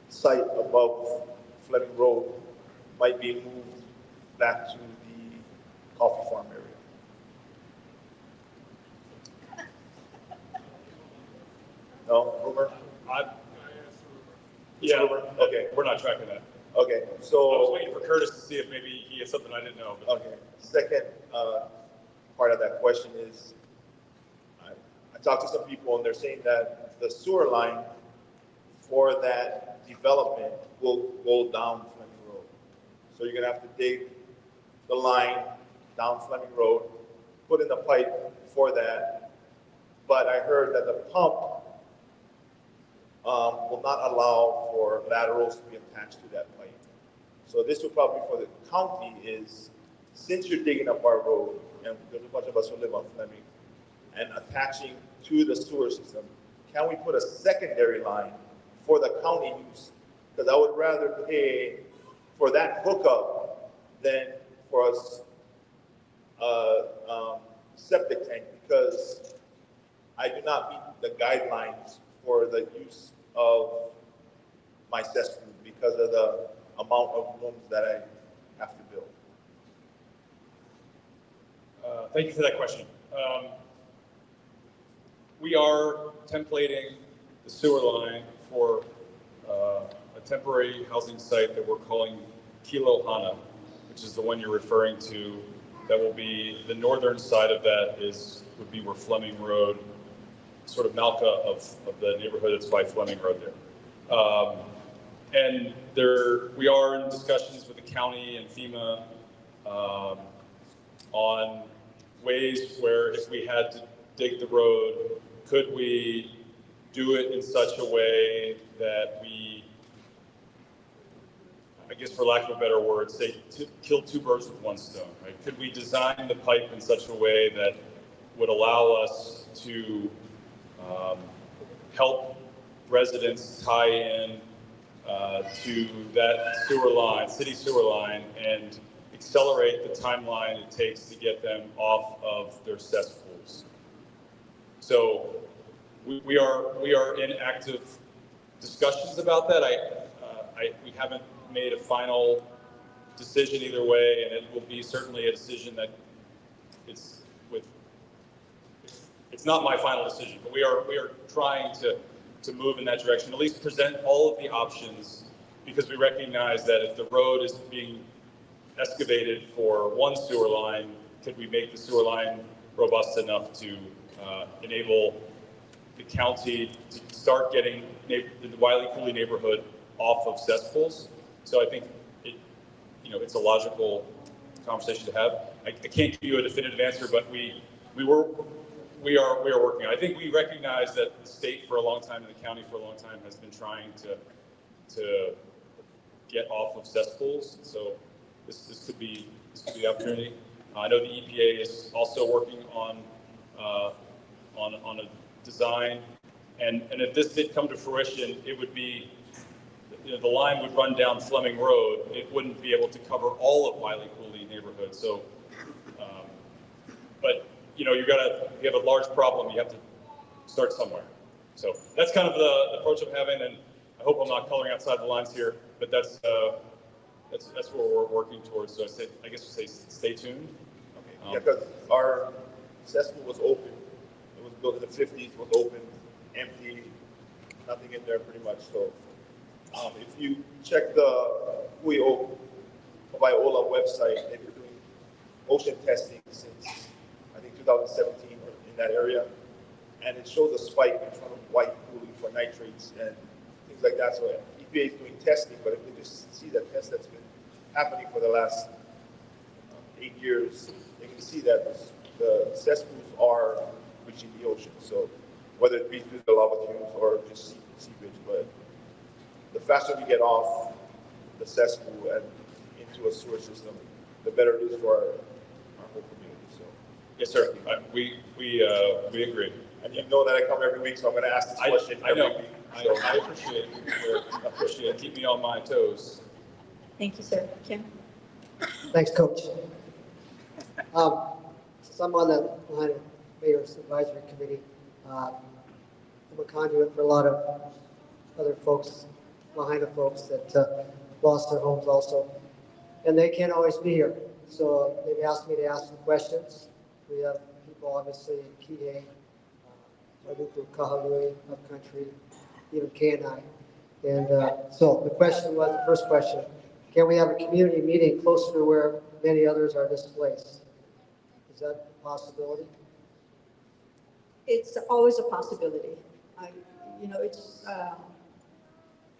site above Fleming Road might be moved back to the coffee farm area. No, rumor? Yeah, Rumor? Okay, we're not tracking that. okay, I was so. waiting for Curtis to see if maybe he had something I didn't know. But Okay, second part of that question is, I talked to some people and they're saying that the sewer line for that development will go down Fleming Road. So you're gonna have to dig the line down Fleming Road, put in the pipe for that. But I heard that the pump will not allow for laterals to be attached to that pipe. So this will probably for the county is, since you're digging up our road, and there's a bunch of us who live on Fleming, and attaching to the sewer system, can we put a secondary line for the county use? Because I would rather pay for that hookup than for us septic tank, because I do not meet the guidelines for the use of my cesspool because of the amount of rooms that I have to build. Thank you for that question. We are templating the sewer line for a temporary housing site that we're calling Kilo Hana, which is the one you're referring to. That will be the northern side of that would be where Fleming Road, sort of Malka of the neighborhood that's by Fleming Road there. And we are in discussions with the county and FEMA on ways where if we had to dig the road, could we do it in such a way that we, I guess for lack of a better word, say to kill two birds with one stone, right? Could we design the pipe in such a way that would allow us to help residents tie in to that sewer line, city sewer line, and accelerate the timeline it takes to get them off of their cesspools. So we are in active discussions about that. We haven't made a final decision either way, and it will be certainly a decision that it's not my final decision, but we are trying to move in that direction, at least present all of the options, because we recognize that if the road is being excavated for one sewer line, could we make the sewer line robust enough to enable the county to start getting the Wiley Cooley neighborhood off of cesspools? So I think it's a logical conversation to have. I can't give you a definitive answer, but we are working on it. I think we recognize that the state for a long time and the county for a long time has been trying to get off of cesspools. So this could be the opportunity. I know the EPA is also working on a design, and if this did come to fruition, it would be, the line would run down Fleming Road. It wouldn't be able to cover all of Wiley Cooley neighborhood. So, but you have a large problem. You have to start somewhere. So that's kind of the approach I'm having, and I hope I'm not coloring outside the lines here, but that's what we're working towards. So I guess we say stay tuned. Okay. Yeah, because our cesspool was open. It was built in the 50s, was open, empty, nothing in there pretty much. So If you check the Hawaii-Ola website, they've been doing ocean testing since, I think, 2017 or in that area. And it shows a spike in front of white cooling for nitrates and things like that. So EPA is doing testing, but if they just see that test that's been happening for the last 8 years, they can see that the cesspools are reaching the ocean. So whether it be through the lava tubes or just seepage, but the faster we get off the cesspool and into a sewer system, the better it is for our whole community. So Yes, sir. We agree. and you know that I come every week, so I'm going to ask this question I know. every week. So I appreciate it. Appreciate it. Keep me on my toes. Thank you, sir. Kim? Thanks, Coach. Since I'm on the Lahaina Mayor's Advisory Committee, I'm a conduit for a lot of other folks, Lahaina folks that lost their homes also. And they can't always be here. So they've asked me to ask some questions. We have people obviously in Kihei, Wailuku, Kahalui, Upcountry, even Kenai. And so the question was, the first question, can we have a community meeting closer to where many others are displaced? Is that a possibility? It's always a possibility.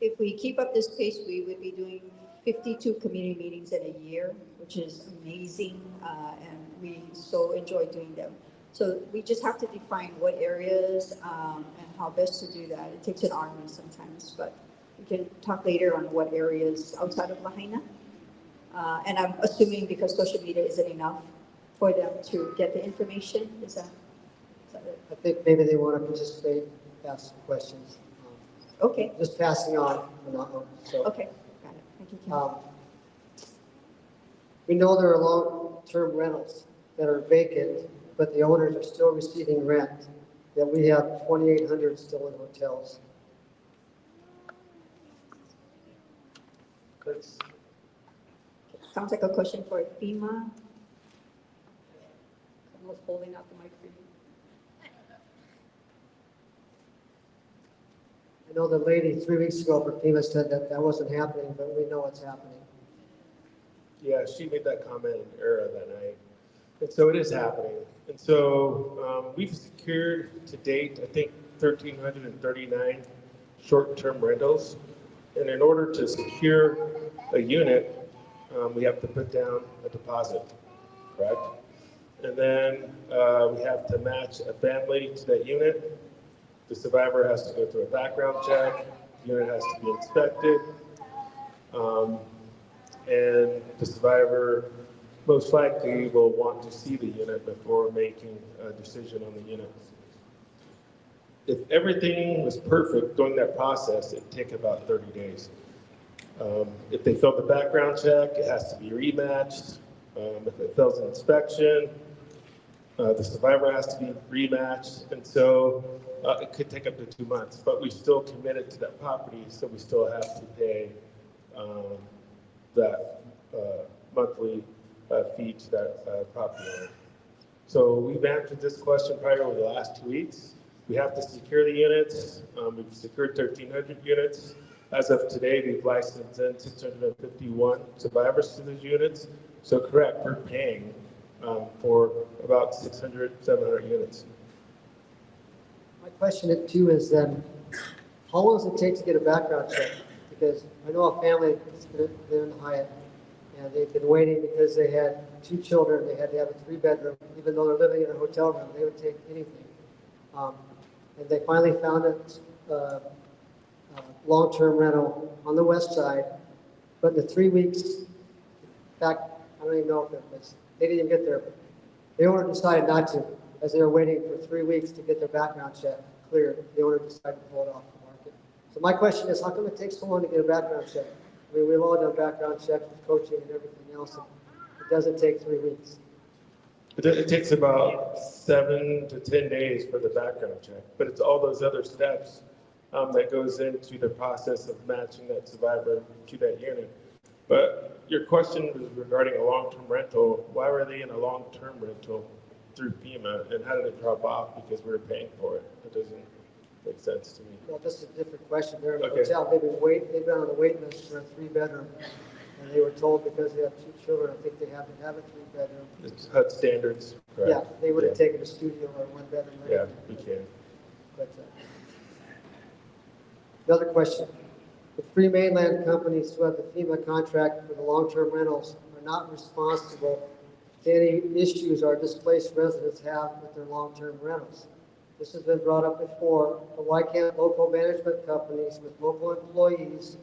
If we keep up this pace, we would be doing 52 community meetings in a year, which is amazing, and we so enjoy doing them. So we just have to define what areas and how best to do that. It takes an army sometimes, but we can talk later on what areas outside of Lahaina. And I'm assuming because social media isn't enough for them to get the information. Is that it? I think maybe they want to participate, ask some questions. Okay. Just passing on. So, Okay, got it. Thank you, Kim. We know there are long-term rentals that are vacant, but the owners are still receiving rent, that we have 2,800 still in hotels. Curtis? Sounds like a question for FEMA. Almost holding out the mic for you. I know the lady 3 weeks ago for FEMA said that that wasn't happening, but we know it's happening. Yeah, she made that comment in ERA that night. And so it is happening. And so we've secured to date, I think, 1,339 short-term rentals. And in order to secure a unit, we have to put down a deposit, correct? And then we have to match a family to that unit. The survivor has to go through a background check. The unit has to be inspected. And the survivor most likely will want to see the unit before making a decision on the unit. If everything was perfect during that process, it'd take about 30 days. If they failed the background check, it has to be rematched. If it fails an inspection, the survivor has to be rematched. And so it could take up to 2 months, but we still committed to that property, so we still have to pay that monthly fee to that property owner. So we've answered this question probably over the last 2 weeks. We have to secure the units. We've secured 1,300 units. As of today, we've licensed in 651 survivors to those units. So correct, we're paying for about 600, 700 units. My question too is then, how long does it take to get a background check? Because I know a family that's been in Hyatt, and they've been waiting because they had 2 children. They had to have a 3-bedroom, even though they're living in a hotel room. They would take anything. And they finally found a long-term rental on the west side, but in the 3 weeks, in fact, I don't even know if it was, they didn't even get there, but the owner decided not to, as they were waiting for 3 weeks to get their background check cleared. The owner decided to pull it off the market. So my question is, how come it takes so long to get a background check? I mean, we've all done background checks with coaching and everything else, and it doesn't take 3 weeks. It takes about 7 to 10 days for the background check, but it's all those other steps that goes into the process of matching that survivor to that unit. But your question was regarding a long-term rental. Why were they in a long-term rental through FEMA, and how did it drop off because we were paying for it? It makes sense to me. Well, this is a different question. They're in a Okay. hotel. They've been on the wait list for a 3-bedroom. And they were told because they have 2 children, I think they have to have a 3-bedroom. It's HUD standards, correct? Yeah, they would have Yeah. taken a studio or 1-bedroom. Yeah, we can. But, another question. The 3 mainland companies who have the FEMA contract for the long-term rentals are not responsible to any issues our displaced residents have with their long-term rentals. This has been brought up before, but why can't local management companies with local employees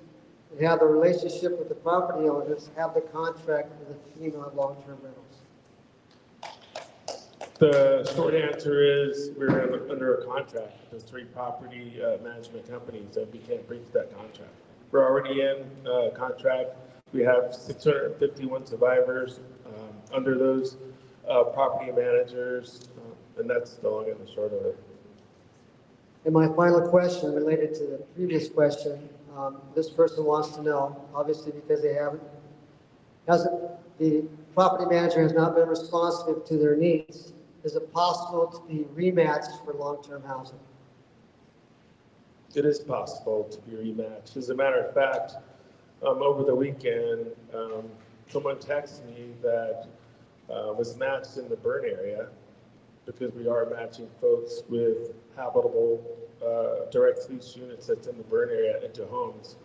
and have the relationship with the property owners have the contract for the FEMA long-term rentals? The short answer is we're under a contract with those 3 property management companies, and we can't breach that contract. We're already in contract. We have 651 survivors under those property managers, and that's the long and the short of it. And my final question related to the previous question, this person wants to know, obviously because the property manager has not been responsive to their needs, is it possible to be rematched for long-term housing? It is possible to be rematched. As a matter of fact, over the weekend, someone texted me that was matched in the burn area, because we are matching folks with habitable direct lease units that's in the burn area into homes.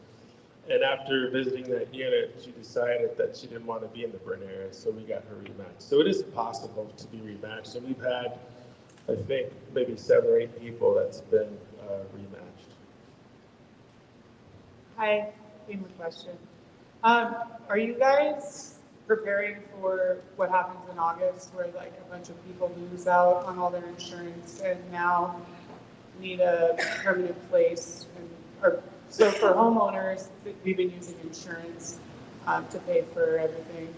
And after visiting that unit, she decided that she didn't want to be in the burn area, so we got her rematched. So it is possible to be rematched, and we've had, I think, maybe 7 or 8 people that's been rematched. Hi, same question. Are you guys preparing for what happens in August, where like a bunch of people lose out on all their insurance and now need a permanent place? So for homeowners, we've been using insurance to pay for everything.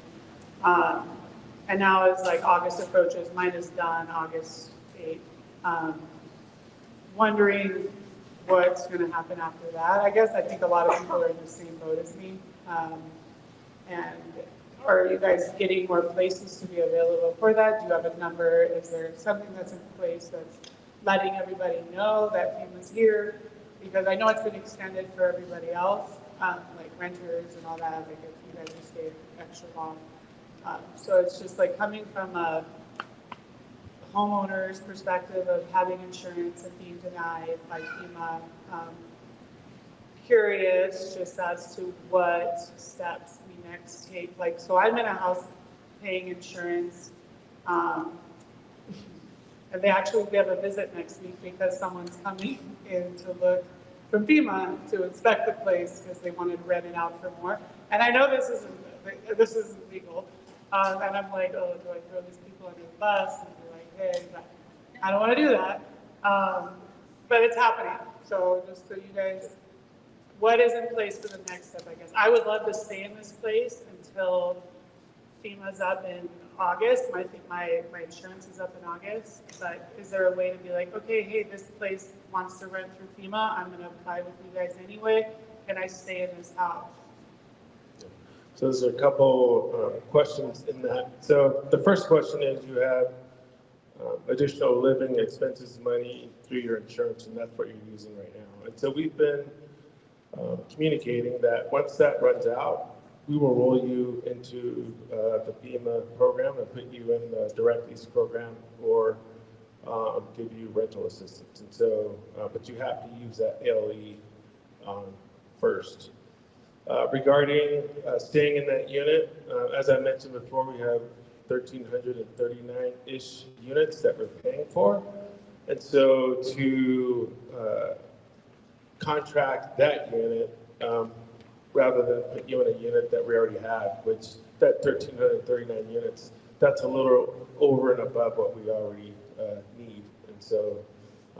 And now as like August approaches, mine is done August 8th. Wondering what's going to happen after that. I guess I think a lot of people are in the same boat as me. And are you guys getting more places to be available for that? Do you have a number? Is there something that's in place that's letting everybody know that FEMA's here? Because I know it's been extended for everybody else, like renters and all that, like if you guys just stay extra long. So it's just like coming from a homeowner's perspective of having insurance and being denied by FEMA. Curious just as to what steps we next take. Like, so I'm in a house paying insurance, and we have a visit next week because someone's coming in to look from FEMA to inspect the place because they wanted to rent it out for more. And I know this isn't legal. And I'm like, oh, do I throw these people under the bus? And be like, hey, I don't want to do that. But it's happening. So just so you guys, what is in place for the next step, I guess? I would love to stay in this place until FEMA's up in August. I think my insurance is up in August. But is there a way to be like, okay, hey, this place wants to rent through FEMA. I'm going to apply with you guys anyway. Can I stay in this house? So there's a couple questions in that. So the first question is, you have additional living expenses money through your insurance, and that's what you're using right now. And so we've been communicating that once that runs out, we will roll you into the FEMA program and put you in the direct lease program or give you rental assistance. And so, but you have to use that LE first. Regarding staying in that unit, as I mentioned before, we have 1,339-ish units that we're paying for. And so to contract that unit, rather than put you in a unit that we already have, which that 1,339 units, that's a little over and above what we already need. And so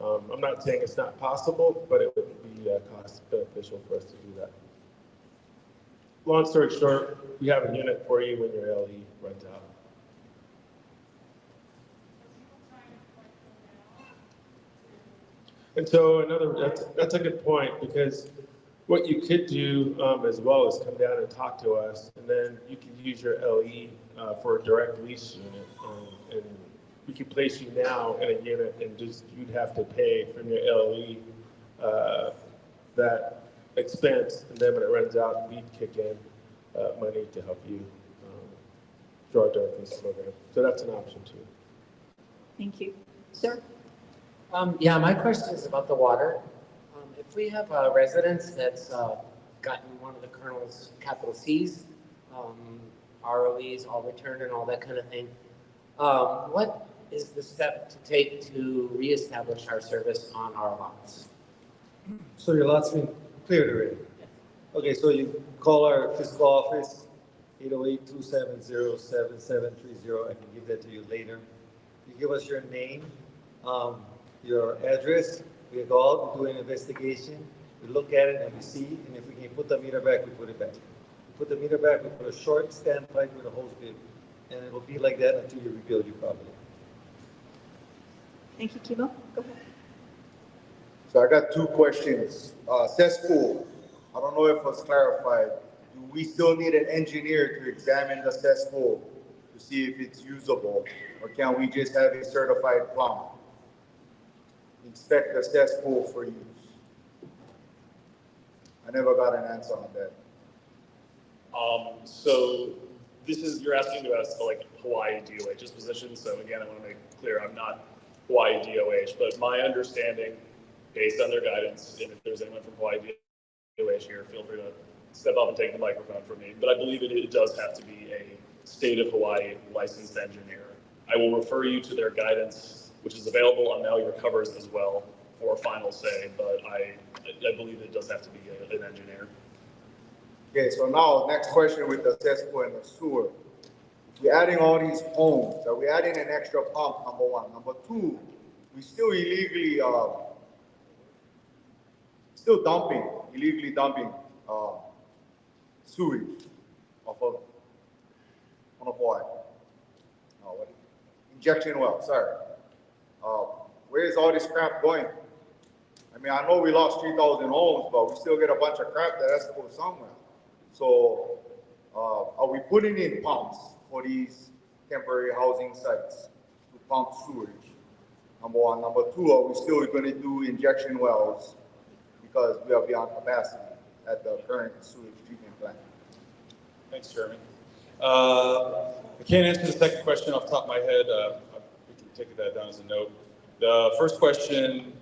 I'm not saying it's not possible, but it would be cost beneficial for us to do that. Long story short, we have a unit for you when your LE runs out. And so that's a good point, because what you could do as well is come down and talk to us, and then you can use your LE for a direct lease unit, and we can place you now in a unit, and just you'd have to pay from your LE that expense, and then when it runs out, we'd kick in money to help you draw down this program. So that's an option too. Thank you. Sir? Yeah, my question is about the water. If we have a residence that's gotten one of the Colonel's capital Cs, ROEs, all returned and all that kind of thing, what is the step to take to reestablish our service on our lots? So your lot's been cleared already? Okay, so you call our fiscal office, 808-270-7730. I can give that to you later. You give us your name, your address. We go out, we do an investigation, we look at it and we see, and if we can put the meter back, we put it back. We put the meter back, we put a short standpipe with a hose bib, and it'll be like that until you rebuild your property. Thank you, Kimo. Go ahead. So I got two questions. Cesspool, I don't know if it was clarified. Do we still need an engineer to examine the cesspool to see if it's usable, or can we just have a certified plumber inspect the cesspool for use? I never got an answer on that. So this is, you're asking about like Hawaii DOH's position. So again, I want to make clear, I'm not Hawaii DOH, but my understanding, based on their guidance, and if there's anyone from Hawaii DOH here, feel free to step up and take the microphone from me. But I believe it does have to be a state of Hawaii licensed engineer. I will refer you to their guidance, which is available on Now Your Covers as well for final say, but I believe it does have to be an engineer. Okay, so now next question with the cesspool and the sewer. We're adding all these homes. Are we adding an extra pump, number one? Number two, we still illegally dumping sewage off of Hawaii. No, what? Injection well, sorry. Where is all this crap going? I mean, I know we lost 3,000 homes, but we still get a bunch of crap that has to go somewhere. So are we putting in pumps for these temporary housing sites to pump sewage? Number one. Number two, are we still going to do injection wells because we are beyond capacity at the current sewage treatment plant? Thanks, Jeremy. I can't answer the second question off the top of my head. We can take that down as a note. The first question,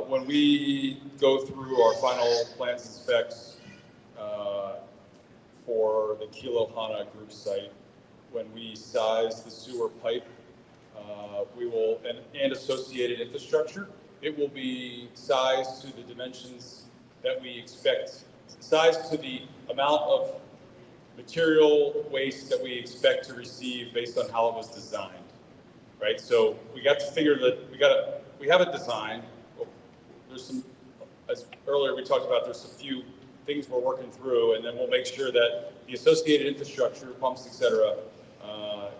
when we go through our final plans and specs for the Kilohana group site, when we size the sewer pipe, we will, and associated infrastructure, it will be sized to the dimensions that we expect, sized to the amount of material waste that we expect to receive based on how it was designed, right? So we got to figure that we have a design. There's some, as earlier we talked about, there's a few things we're working through, and then we'll make sure that the associated infrastructure, pumps, et cetera,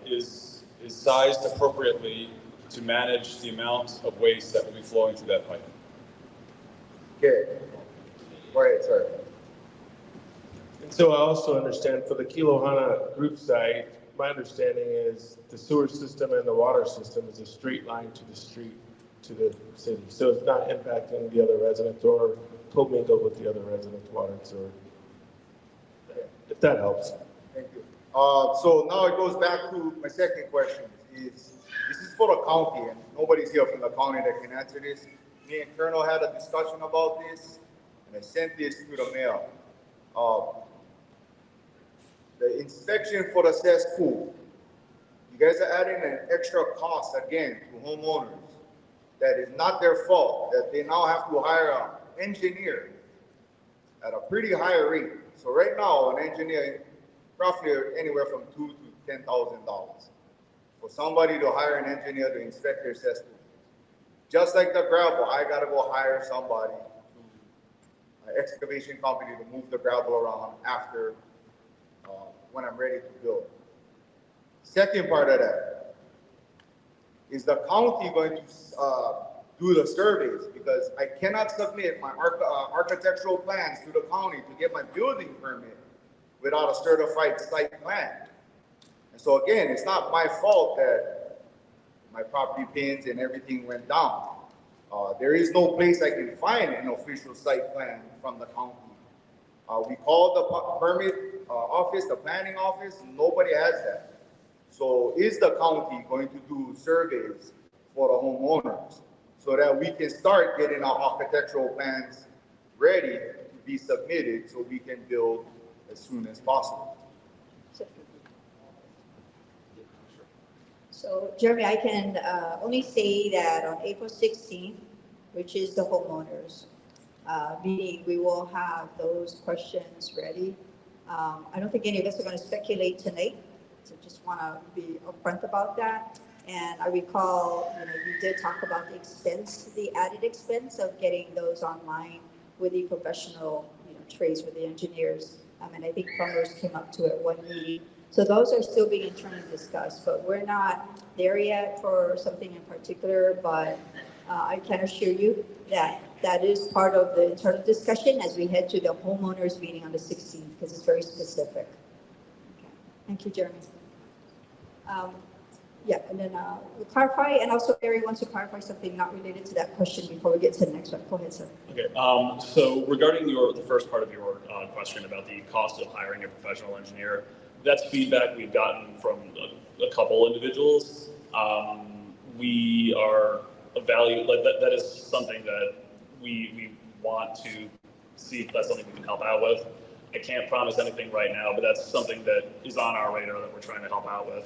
is sized appropriately to manage the amount of waste that will be flowing through that pipe. Okay. Go ahead, sorry. And so I also understand for the Kilohana group site, my understanding is the sewer system and the water system is a straight line to the street to the city. So it's not impacting the other residents or commingled with the other residents' water and sewer. If that helps. Thank you. So now it goes back to my second question. This is for the county, and nobody's here from the county that can answer this. Me and Colonel had a discussion about this, and I sent this to the mayor. The inspection for the cesspool, you guys are adding an extra cost again to homeowners that is not their fault, that they now have to hire an engineer at a pretty high rate. So right now, an engineer, roughly anywhere from $2,000 to $10,000 for somebody to hire an engineer to inspect their cesspool. Just like the gravel, I gotta go hire somebody, an excavation company, to move the gravel around after when I'm ready to build. Second part of that, is the county going to do the surveys? Because I cannot submit my architectural plans to the county to get my building permit without a certified site plan. And so again, it's not my fault that my property pins and everything went down. There is no place I can find an official site plan from the county. We called the permit office, the planning office, nobody has that. So is the county going to do surveys for the homeowners so that we can start getting our architectural plans ready to be submitted so we can build as soon as possible? So Jeremy, I can only say that on April 16th, which is the homeowners meeting, we will have those questions ready. I don't think any of us are going to speculate tonight, so just want to be upfront about that. And I recall, you did talk about the expense, the added expense of getting those online with the professional, trades with the engineers. And I think plumbers came up to it one meeting. So those are still being internally discussed, but we're not there yet for something in particular. But I can assure you that that is part of the internal discussion as we head to the homeowners meeting on the 16th, because it's very specific. Okay. Thank you, Jeremy. Yeah, and then we'll clarify, and also Barry wants to clarify something not related to that question before we get to the next one. Go ahead, sir. Okay, so regarding the first part of your question about the cost of hiring a professional engineer, that's feedback we've gotten from a couple individuals. We are that is something that we want to see if that's something we can help out with. I can't promise anything right now, but that's something that is on our radar that we're trying to help out with.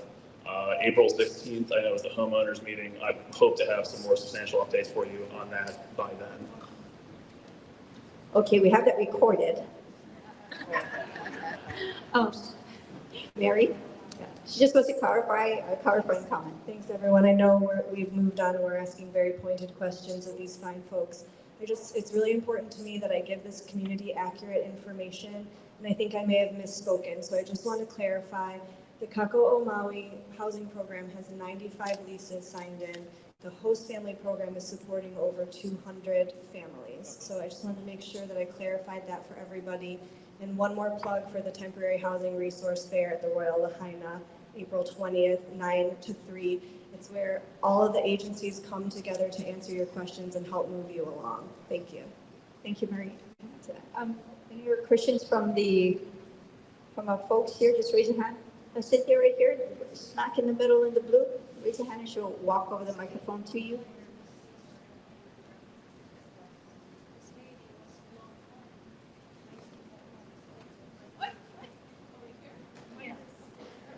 April 16th, I know, is the homeowners meeting. I hope to have some more substantial updates for you on that by then. Okay, we have that recorded. Mary? Yeah. She just wants to clarify a clarifying comment. Thanks, everyone. I know we've moved on. We're asking very pointed questions of these fine folks. It's really important to me that I give this community accurate information, and I think I may have misspoken. So I just want to clarify. The Kako Maui housing program has 95 leases signed in. The host family program is supporting over 200 families. So I just wanted to make sure that I clarified that for everybody. And one more plug for the temporary housing resource fair at the Royal Lahaina, April 20th, 9 to 3. It's where all of the agencies come together to answer your questions and help move you along. Thank you. Thank you, Marie. Any other questions from our folks here? Just raise your hand. Cynthia right here, smack in the middle in the blue. Raise your hand and she'll walk over the microphone to you.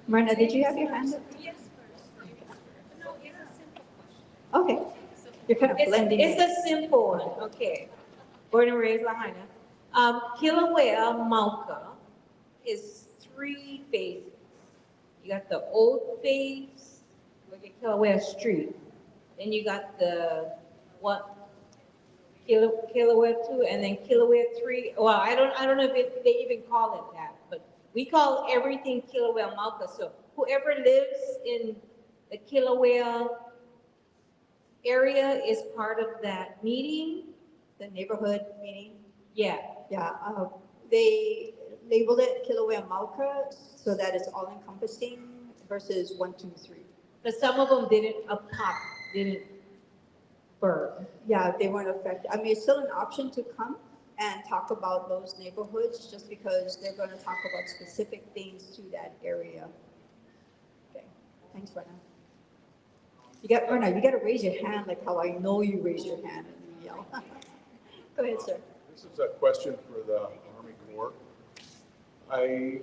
Myrna, did you have your hand up? Yes, first. No, it's a simple question. Okay. You're kind of blending in. It's a simple one, okay. Born and raised Lahaina. Kilauea Mauka is 3 phases. You got the old phase, look at Kilauea Street. Then you got the Kilauea 2, and then Kilauea 3. Well, I don't know if they even call it that, but we call everything Kilauea Mauka. So whoever lives in the Kilauea area is part of that meeting. The neighborhood meeting? Yeah. Yeah. They labeled it Kilauea Mauka so that it's all encompassing versus 1, 2, 3. But some of them didn't burn. Yeah, they weren't affected. I mean, it's still an option to come and talk about those neighborhoods just because they're going to talk about specific things to that area. Okay, thanks, Brenna. You got to raise your hand like how I know you raise your hand and you yell. Go ahead, sir. This is a question for the Army Corps. I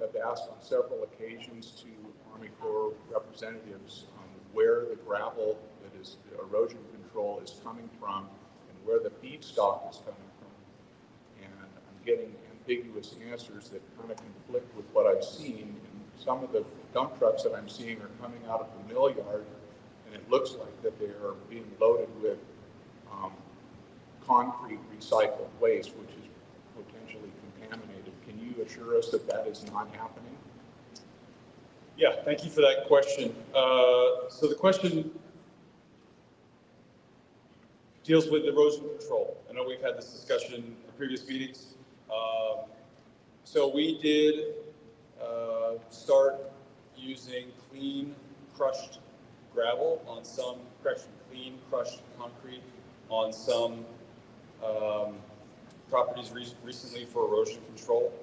have asked on several occasions to Army Corps representatives where the gravel that is the erosion control is coming from and where the feedstock is coming from. And I'm getting ambiguous answers that kind of conflict with what I've seen. And some of the dump trucks that I'm seeing are coming out of the mill yard, and it looks like that they are being loaded with concrete recycled waste, which is potentially contaminated. Can you assure us that that is not happening? Yeah, thank you for that question. So the question deals with erosion control. I know we've had this discussion in previous meetings. So we did start using clean crushed gravel on some, correction, clean crushed concrete on some properties recently for erosion control.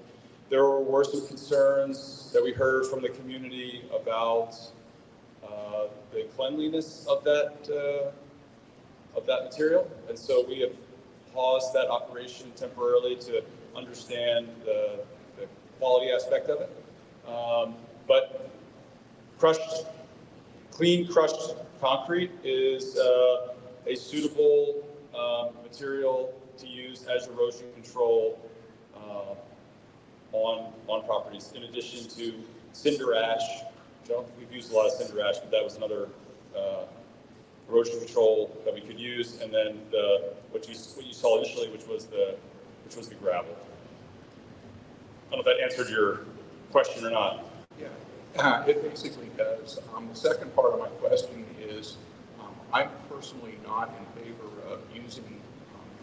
There were some concerns that we heard from the community about the cleanliness of that material, and so we have paused that operation temporarily to understand the quality aspect of it. But clean crushed concrete is a suitable material to use as erosion control on properties, in addition to cinder ash. We've used a lot of cinder ash, but that was another erosion control that we could use, and then what you saw initially, which was the gravel. I don't know if that answered your question or not. Yeah, it basically does. The second part of my question is, I'm personally not in favor of using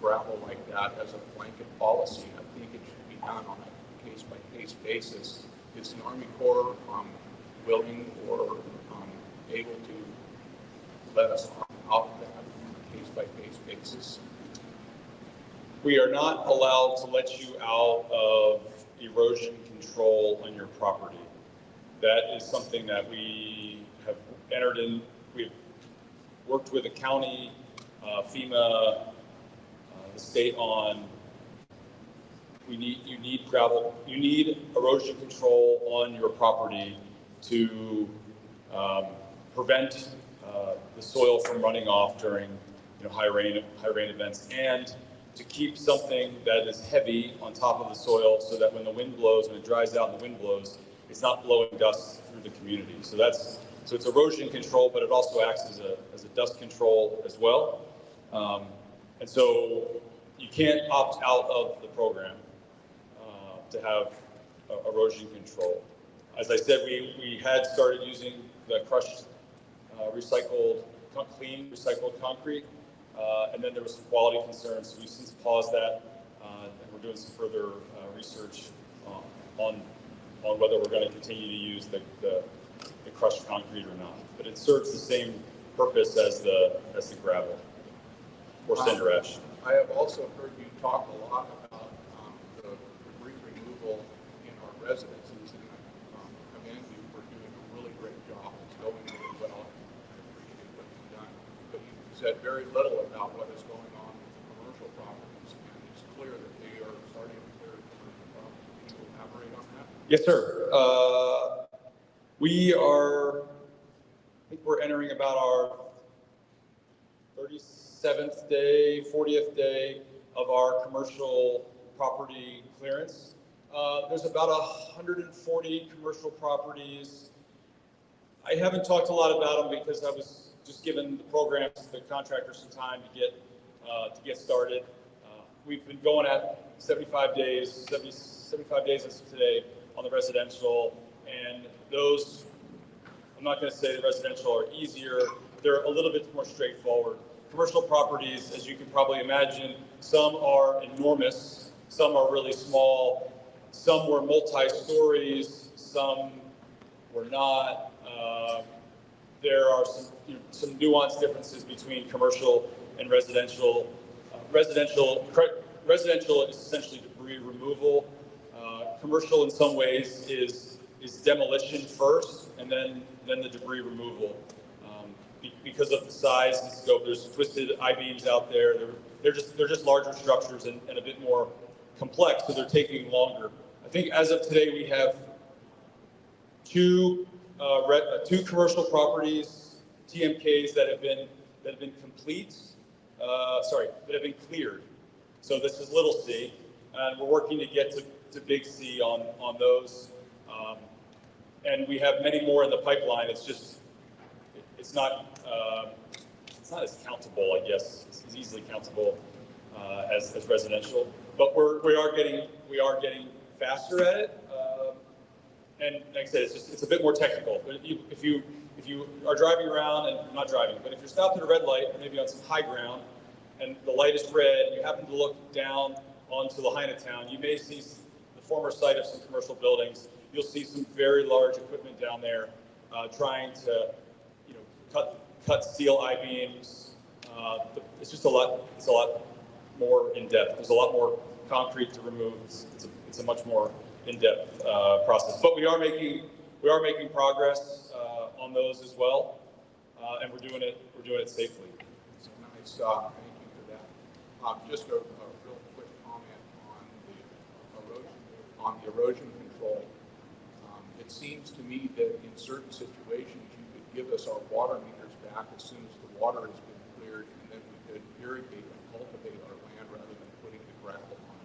gravel like that as a blanket policy. I think it should be done on a case-by-case basis. Is the Army Corps willing or able to let us out of that on a case-by-case basis? We are not allowed to let you out of erosion control on your property. That is something that we have entered in. We've worked with the county, FEMA, the state on. You need gravel. You need erosion control on your property to prevent the soil from running off during high rain events, and to keep something that is heavy on top of the soil so that when the wind blows, when it dries out and the wind blows, it's not blowing dust through the community. So it's erosion control, but it also acts as a dust control as well. And so you can't opt out of the program to have erosion control. As I said, we had started using the crushed, clean recycled concrete, and then there was some quality concerns, so we've since paused that, and we're doing some further research on whether we're going to continue to use the crushed concrete or not. But it serves the same purpose as the gravel or cinder ash. I have also heard you talk a lot about the debris removal in our residences, and I commend you for doing a really great job. It's going really well. I appreciate what you've done. But you said very little about what is going on with the commercial properties, and it's clear that they are starting to clear commercial properties. Can you elaborate on that? Yes, sir. I think we're entering about our 37th day, 40th day of our commercial property clearance. There's about 140 commercial properties. I haven't talked a lot about them because I was just giving the programs, the contractors, some time to get started. We've been going at 75 days as of today on the residential, and those, I'm not going to say the residential are easier. They're a little bit more straightforward. Commercial properties, as you can probably imagine, some are enormous, some are really small, some were multi-stories, some were not. There are some nuanced differences between commercial and residential. Residential is essentially debris removal. Commercial in some ways is demolition first, and then the debris removal. Because of the size and scope, there's twisted I-beams out there. They're just larger structures and a bit more complex, so they're taking longer. I think as of today we have two commercial properties, TMKs that have been complete. That have been cleared. So this is little c, and we're working to get to big C on those. And we have many more in the pipeline. It's not as countable, I guess. It's as easily countable as residential, but we are getting faster at it. And like I said, it's a bit more technical. But if you are driving around, and not driving, but if you're stopped at a red light, or maybe on some high ground, and the light is red, and you happen to look down onto Lahaina town, you may see the former site of some commercial buildings. You'll see some very large equipment down there trying to, cut cut steel I-beams. It's just a lot more in-depth. There's a lot more concrete to remove. It's a much more in-depth process. But we are making progress on those as well, and we're doing it safely. So nice, thank you for that. Just a real quick comment on the erosion control. It seems to me that in certain situations you could give us our water meters back as soon as the water has been cleared, and then we could irrigate and cultivate our land rather than putting the gravel on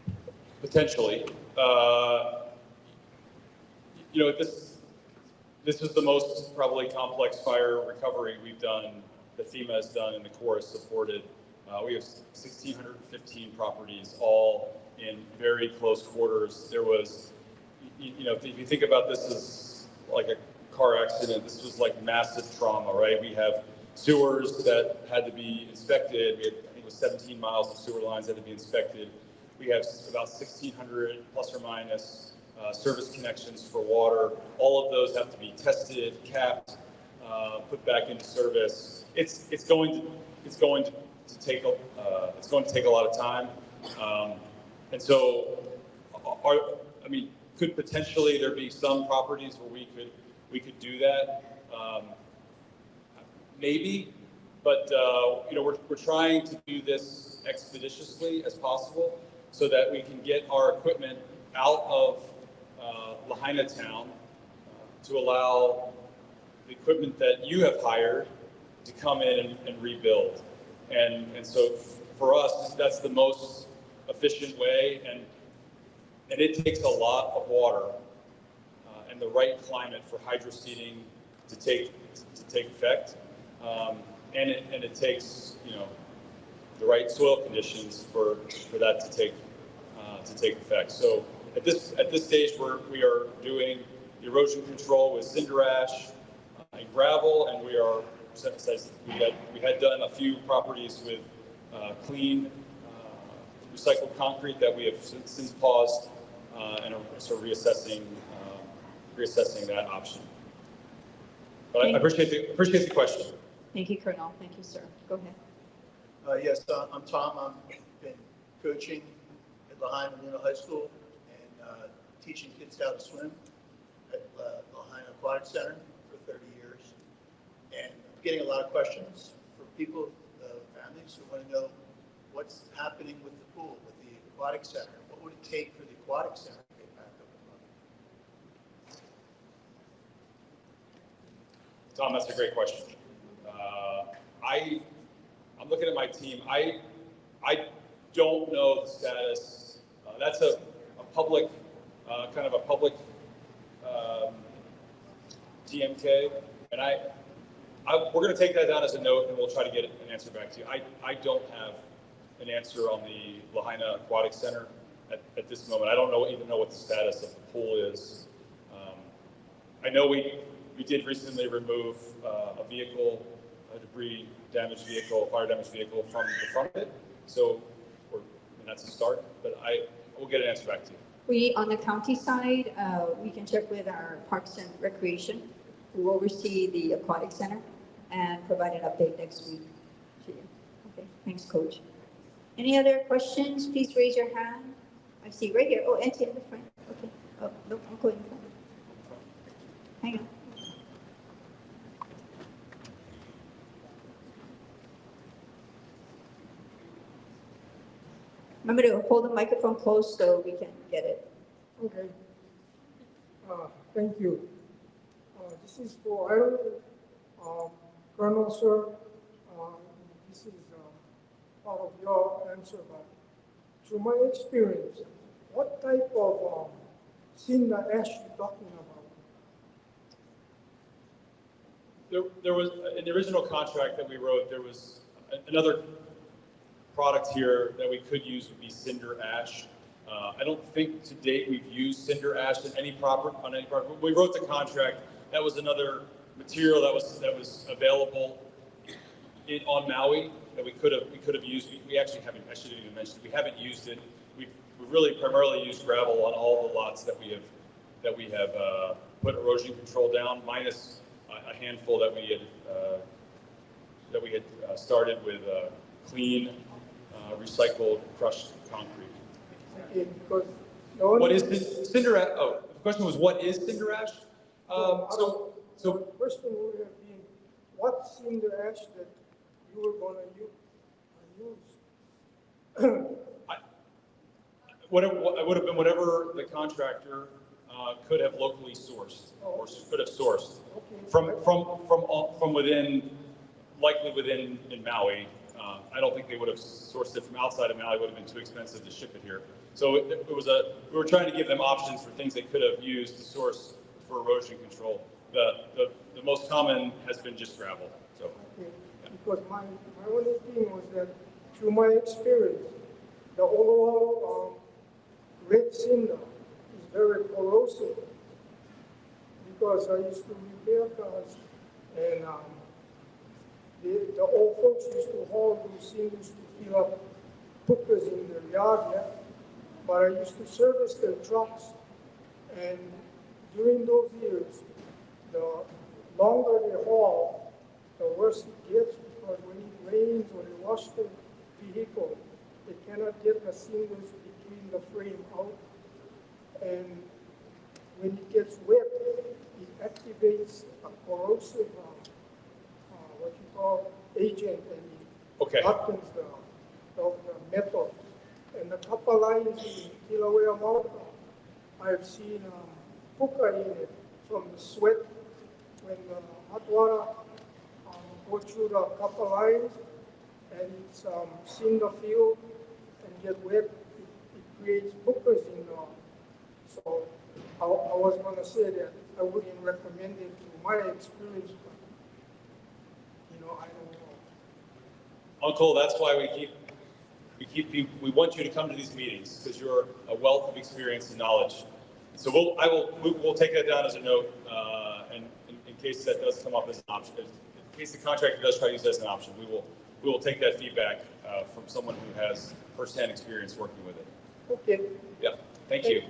it. Potentially. This is the most probably complex fire recovery we've done, that FEMA has done and the Corps has supported. We have 1,615 properties, all in very close quarters. There was, if you think about this as like a car accident, this was like massive trauma, right? We have sewers that had to be inspected. We had, I think it was 17 miles of sewer lines that had to be inspected. We have about 1,600 plus or minus service connections for water. All of those have to be tested, capped, put back into service. It's going to take a lot of time, and so could potentially there be some properties where we could do that? Maybe, but we're trying to do this expeditiously as possible so that we can get our equipment out of Lahaina town to allow the equipment that you have hired to come in and rebuild. And so for us, that's the most efficient way, and it takes a lot of water and the right climate for hydroseeding to take effect, and it takes the right soil conditions for that to take effect. So at this stage, we are doing the erosion control with cinder ash and gravel, and we had done a few properties with clean recycled concrete that we have since paused and are sort of reassessing that option. But I appreciate the question. Thank you, Colonel. Thank you, sir. Go ahead. Yes, I'm Tom. I've been coaching at Lahaina Middle High School and teaching kids how to swim at Lahaina Aquatic Center for 30 years. And I'm getting a lot of questions from people, families who want to know what's happening with the pool, with the aquatic center. What would it take for the aquatic center to get back up and running? Tom, that's a great question. I'm looking at my team. I don't know the status. That's a public, kind of a public DMK, and we're going to take that down as a note, and we'll try to get an answer back to you. I don't have an answer on the Lahaina Aquatic Center at this moment. I don't even know what the status of the pool is. I know we did recently remove a vehicle, a debris damaged vehicle, fire damaged vehicle from the front of it. So that's a start, but we'll get an answer back to you. We, on the county side, we can check with our Parks and Recreation, who oversee the aquatic center, and provide an update next week to you. Okay, thanks, Coach. Any other questions? Please raise your hand. I see right here. Oh, Auntie in the front. Okay. Oh, no, I'm going in front. Hang on. Remember to hold the microphone close so we can get it. Okay. Thank you. This is for Colonel, sir. This is part of your answer, but through my experience, what type of cinder ash you talking about? There was, in the original contract that we wrote, there was another product here that we could use would be cinder ash. I don't think to date we've used cinder ash on any property. When we wrote the contract, that was another material that was available on Maui that we could have used. We actually haven't. I should have even mentioned we haven't used it. We really primarily used gravel on all the lots that we have put erosion control down, minus a handful that we had started with clean, recycled, crushed concrete. Okay, because the only. What is cinder ash? Oh, the question was, what is cinder ash? So the question would have been, what's in the ash that you were gonna use? What it would have been whatever the contractor could have locally sourced or could have sourced from within, likely within in Maui. I don't think they would have sourced it from outside of Maui. It would have been too expensive to ship it here. So we were trying to give them options for things they could have used to source for erosion control. The most common has been just gravel. So. Okay. Because my only thing was that through my experience, the overall red cinder is very corrosive. Because I used to repair cars, and the old folks used to haul those cinders to fill up hookers in their yard, yeah? But I used to service their trucks, and during those years, the longer they haul, the worse it gets, because when it rains or they wash the vehicle, they cannot get the cinders between the frame out. And when it gets wet, it activates a corrosive, what you call agent, and it hardens the metal. And the copper lines in Kilauea Mountain, I've seen puka in it from the sweat when the hot water go through the copper lines, and it's cinder field and get wet, it creates pukas in the. So I was going to say that I wouldn't recommend it to my experience, but I don't know. Uncle, that's why we want you to come to these meetings, because you're a wealth of experience and knowledge. So we'll take that down as a note, and in case that does come up as an option, in case the contractor does try to use that as an option, we will take that feedback from someone who has firsthand experience working with it. Okay. Yeah. Thank you.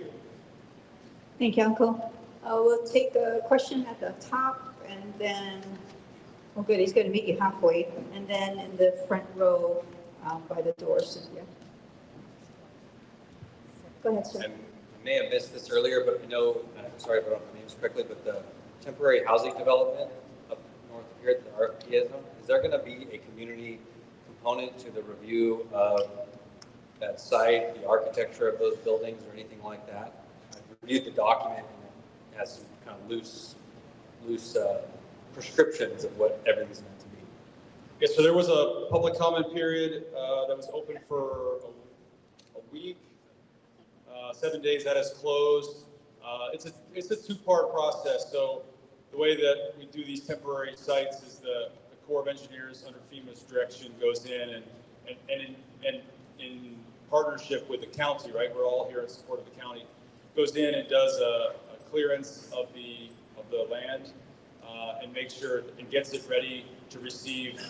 Thank you, Uncle. We'll take a question at the top, and then, oh good, he's going to meet you halfway, and then in the front row by the door, Cynthia. Go ahead, sir. I may have missed this earlier, but I know, I'm sorry if I don't know the names correctly, but the temporary housing development up north of here at the RPA zone, is there going to be a community component to the review of that site, the architecture of those buildings, or anything like that? I've reviewed the document, and it has some kind of loose prescriptions of what everything's meant to be. Yeah, so there was a public comment period that was open for a week, 7 days. That has closed. It's a two-part process. So the way that we do these temporary sites is the Corps of Engineers under FEMA's direction goes in and in partnership with the county, right? We're all here in support of the county. Goes in and does a clearance of the land and makes sure and gets it ready to receive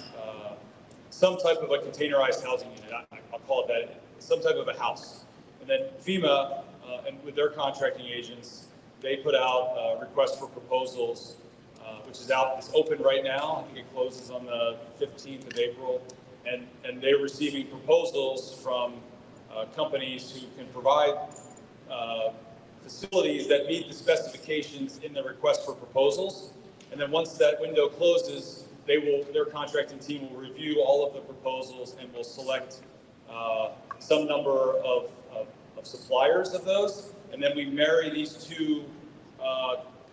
some type of a containerized housing unit. I'll call it that, some type of a house. And then FEMA, and with their contracting agents, they put out requests for proposals, which is out, it's open right now. I think it closes on the 15th of April. And they're receiving proposals from companies who can provide facilities that meet the specifications in the request for proposals. And then once that window closes, their contracting team will review all of the proposals and will select some number of suppliers of those. And then we marry these two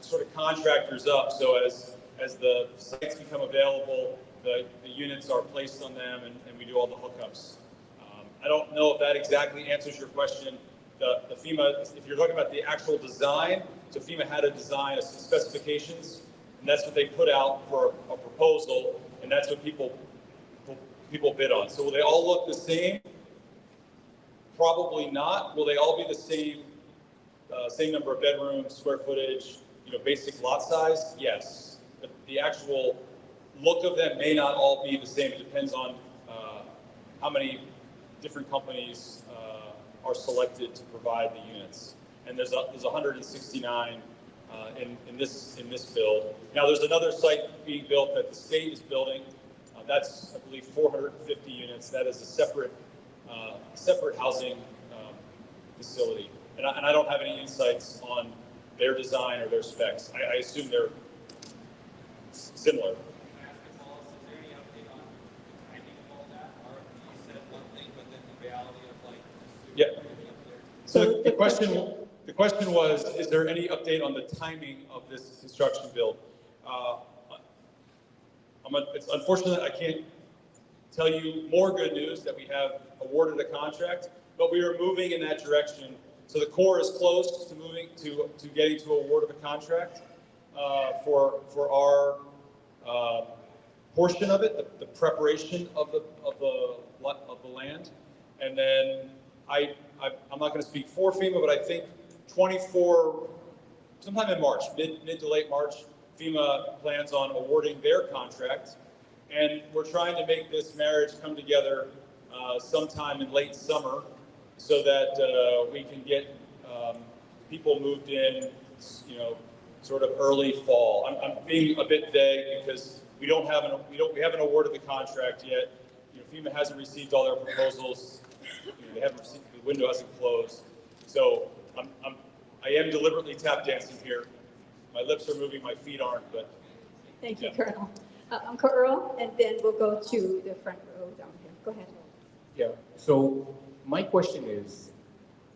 sort of contractors up. So as the sites become available, the units are placed on them, and we do all the hookups. I don't know if that exactly answers your question. The FEMA, if you're talking about the actual design, so FEMA had a design, some specifications, and that's what they put out for a proposal, and that's what people bid on. So will they all look the same? Probably not. Will they all be the same number of bedrooms, square footage, basic lot size? Yes. But the actual look of them may not all be the same. It depends on how many different companies are selected to provide the units. And there's 169 in this build. Now, there's another site being built that the state is building. That's, I believe, 450 units. That is a separate housing facility. And I don't have any insights on their design or their specs. I assume they're similar. Yeah. So the question was, is there any update on the timing of this construction build? It's unfortunate I can't tell you more good news that we have awarded a contract, but we are moving in that direction. So the Corps is close to moving to getting to award of a contract for our portion of it, the preparation of the land, and then I'm not going to speak for FEMA, but I think sometime in March, mid to late March, FEMA plans on awarding their contract, and we're trying to make this marriage come together sometime in late summer, so that we can get people moved in, sort of early fall. I'm being a bit vague because we haven't awarded the contract yet. FEMA hasn't received all their proposals. They haven't received, the window hasn't closed. So I am deliberately tap dancing here. My lips are moving, my feet aren't, but. Thank you, Colonel. Uncle Earl, and then we'll go to the front row down here. Go ahead. Yeah, so my question is,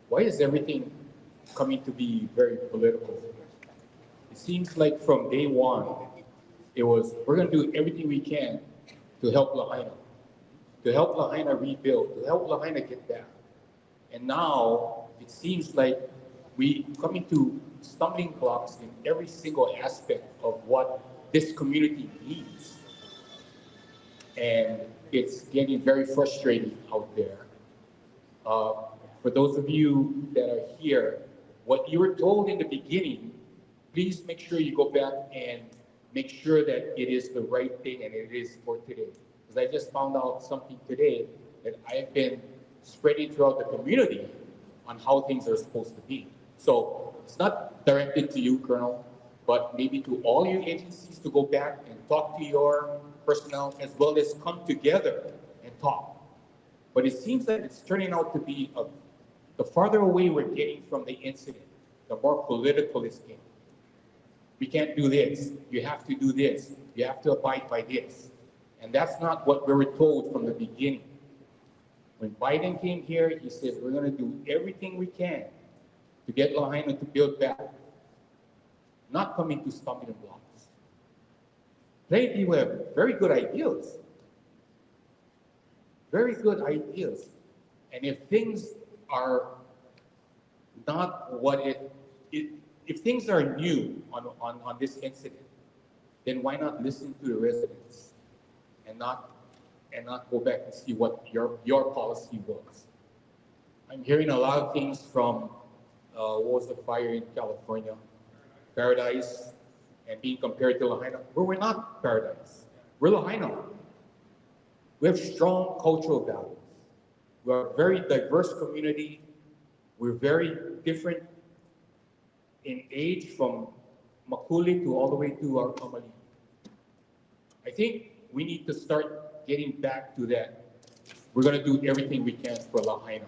why is everything coming to be very political? It seems like from day one, it was, we're going to do everything we can to help Lahaina, rebuild, to help Lahaina get back. And now it seems like we come into stumbling blocks in every single aspect of what this community needs. And it's getting very frustrating out there. For those of you that are here, what you were told in the beginning, please make sure you go back and make sure that it is the right thing and it is for today. Because I just found out something today that I've been spreading throughout the community on how things are supposed to be. So it's not directed to you, Colonel, but maybe to all your agencies to go back and talk to your personnel as well as come together and talk. But it seems that it's turning out to be the farther away we're getting from the incident, the more political it's getting. We can't do this. You have to do this. You have to abide by this. And that's not what we were told from the beginning. When Biden came here, he said, we're going to do everything we can to get Lahaina to build back, not coming to stumbling blocks. Many people have very good ideas. Very good ideas. And if things are not what if things are new on this incident, then why not listen to the residents and not go back and see what your policy was? I'm hearing a lot of things from what was the fire in California, Paradise, and being compared to Lahaina. But we're not Paradise. We're Lahaina. We have strong cultural values. We are a very diverse community. We're very different in age, from Makuli to all the way to our Kamali. I think we need to start getting back to that. We're going to do everything we can for Lahaina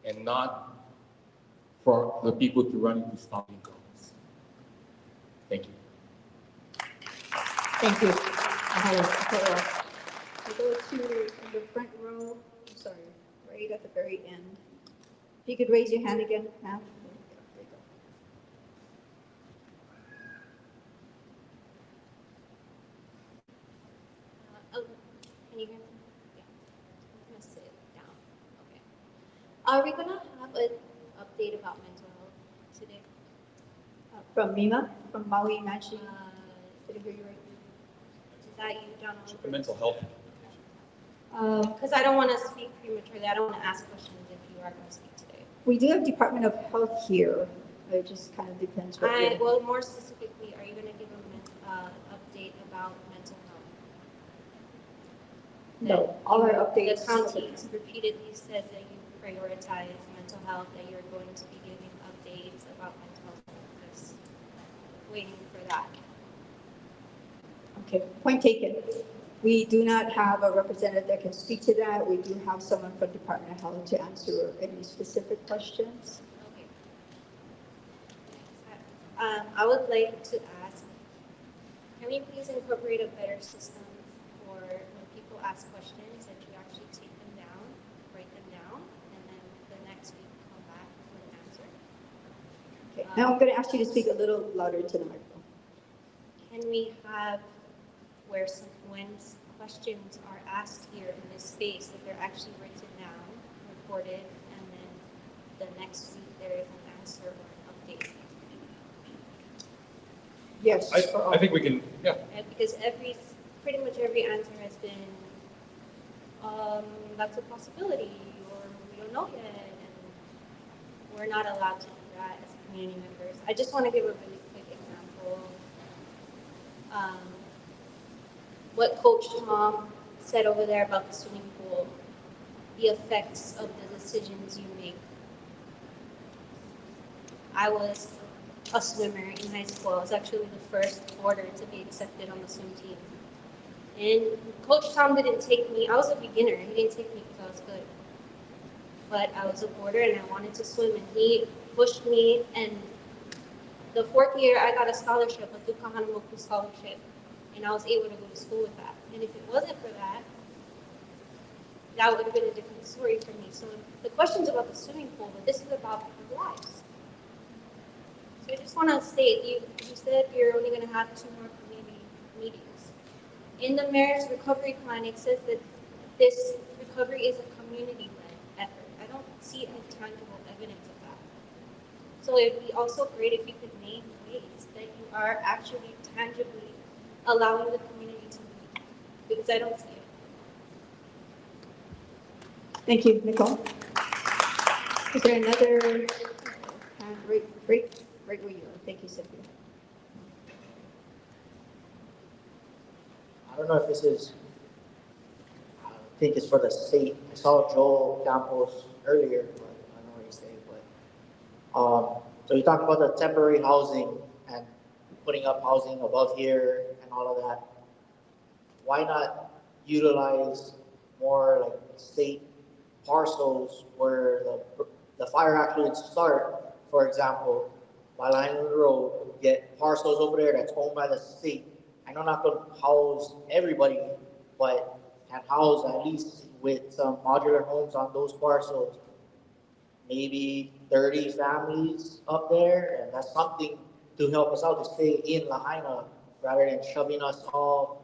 and not for the people to run into stopping guns. Thank you. Thank you. We'll go to the front row. I'm sorry, right at the very end. If you could raise your hand again, ma'am. Can you hear me? Yeah. I'm gonna sit down. Okay. Are we gonna have an update about mental health today? From Mima, from Maui Manchi. Did I hear you right? Is that you, Donald? The mental health. Because I don't want to speak prematurely. I don't want to ask questions if you are going to speak today. We do have Department of Health here. It just kind of depends what you're. Well, more specifically, are you going to give an update about mental health? No, all our updates. The county repeatedly said that you prioritize mental health, that you're going to be giving updates about mental health. waiting for that. Okay, point taken. We do not have a representative that can speak to that. We do have someone from Department of Health to answer any specific questions. Okay. I would like to ask, can we please incorporate a better system for when people ask questions that you actually take them down, write them down, and then the next week come back with an answer? Okay, now I'm going to ask you to speak a little louder to the microphone. Can we have where when questions are asked here in this space, that they're actually written down, recorded, and then the next week there is an answer or an update? Yes. I think we can, yeah. Because pretty much every answer has been, that's a possibility, or we don't know yet, and we're not allowed to do that as community members. I just want to give a really quick example of what Coach Tom said over there about the swimming pool, the effects of the decisions you make. I was a swimmer in high school. I was actually the first boarder to be accepted on the swim team. And Coach Tom didn't take me, I was a beginner, he didn't take me because I was good. But I was a boarder and I wanted to swim, and he pushed me, and the 4th year I got a scholarship, a Dukahanimoku scholarship, and I was able to go to school with that. And if it wasn't for that, that would have been a different story for me. So the question's about the swimming pool, but this is about people's lives. So I just want to state, you said you're only going to have 2 more community meetings. In the mayor's recovery plan, it says that this recovery is a community-led effort. I don't see any tangible evidence of that. So it would be also great if you could name ways that you are actually tangibly allowing the community to meet, because I don't see it. Thank you, Nicole. Is there another hand? Right where you are. Thank you, Cynthia. I don't know if this is, I think it's for the state. I saw Joel Campos earlier, but I don't know what he's saying, but, so you talked about the temporary housing and putting up housing above here and all of that. Why not utilize more like state parcels where the fire actually would start? For example, by Lahaina Road, get parcels over there that's owned by the state. I know not going to house everybody, but can house at least with some modular homes on those parcels, maybe 30 families up there, and that's something to help us out to stay in Lahaina rather than shoving us all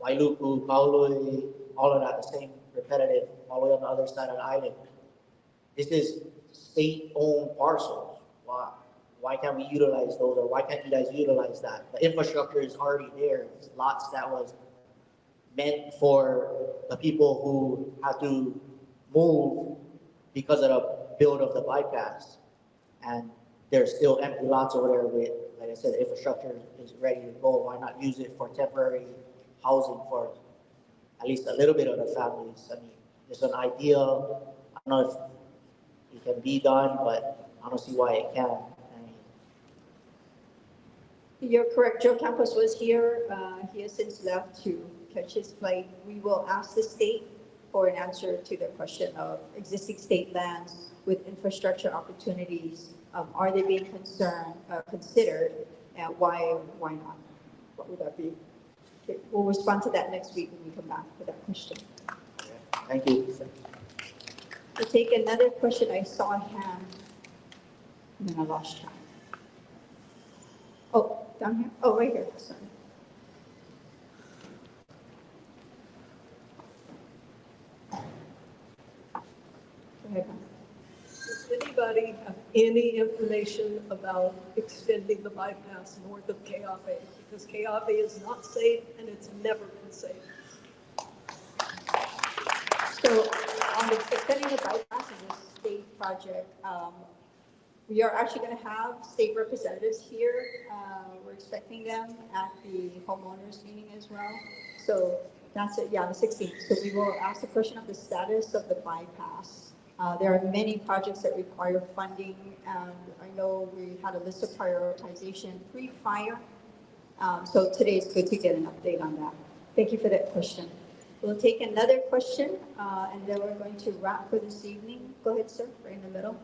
Wailuku, Kaului, all of that, the same repetitive, all the way on the other side of the island. This is state-owned parcels. Why can't we utilize those, or why can't you guys utilize that? The infrastructure is already there. It's lots that was meant for the people who had to move because of the build of the bypass. And there's still empty lots over there with, like I said, the infrastructure is ready to go. Why not use it for temporary housing for at least a little bit of the families? I mean, it's an idea. I don't know if it can be done, but I don't see why it can't. You're correct. Joe Campos was here. He has since left to catch his flight. We will ask the state for an answer to the question of existing state lands with infrastructure opportunities. Are they being considered, and why not? What would that be? Okay, we'll respond to that next week when we come back with that question. Thank you. We'll take another question. I saw a hand, and then I lost track. Oh, down here? Oh, right here, sorry. Go ahead, hon. Does anybody have any information about extending the bypass north of Keawe? Because Keawe is not safe and it's never been safe. So on the extending the bypass is a state project. We are actually going to have state representatives here. We're expecting them at the homeowners meeting as well. So that's it, yeah, the 16th. So we will ask the question of the status of the bypass There are many projects that require funding, and I know we had a list of prioritization pre-fire. So today is good to get an update on that. Thank you for that question. We'll take another question, and then we're going to wrap for this evening. Go ahead, sir, right in the middle.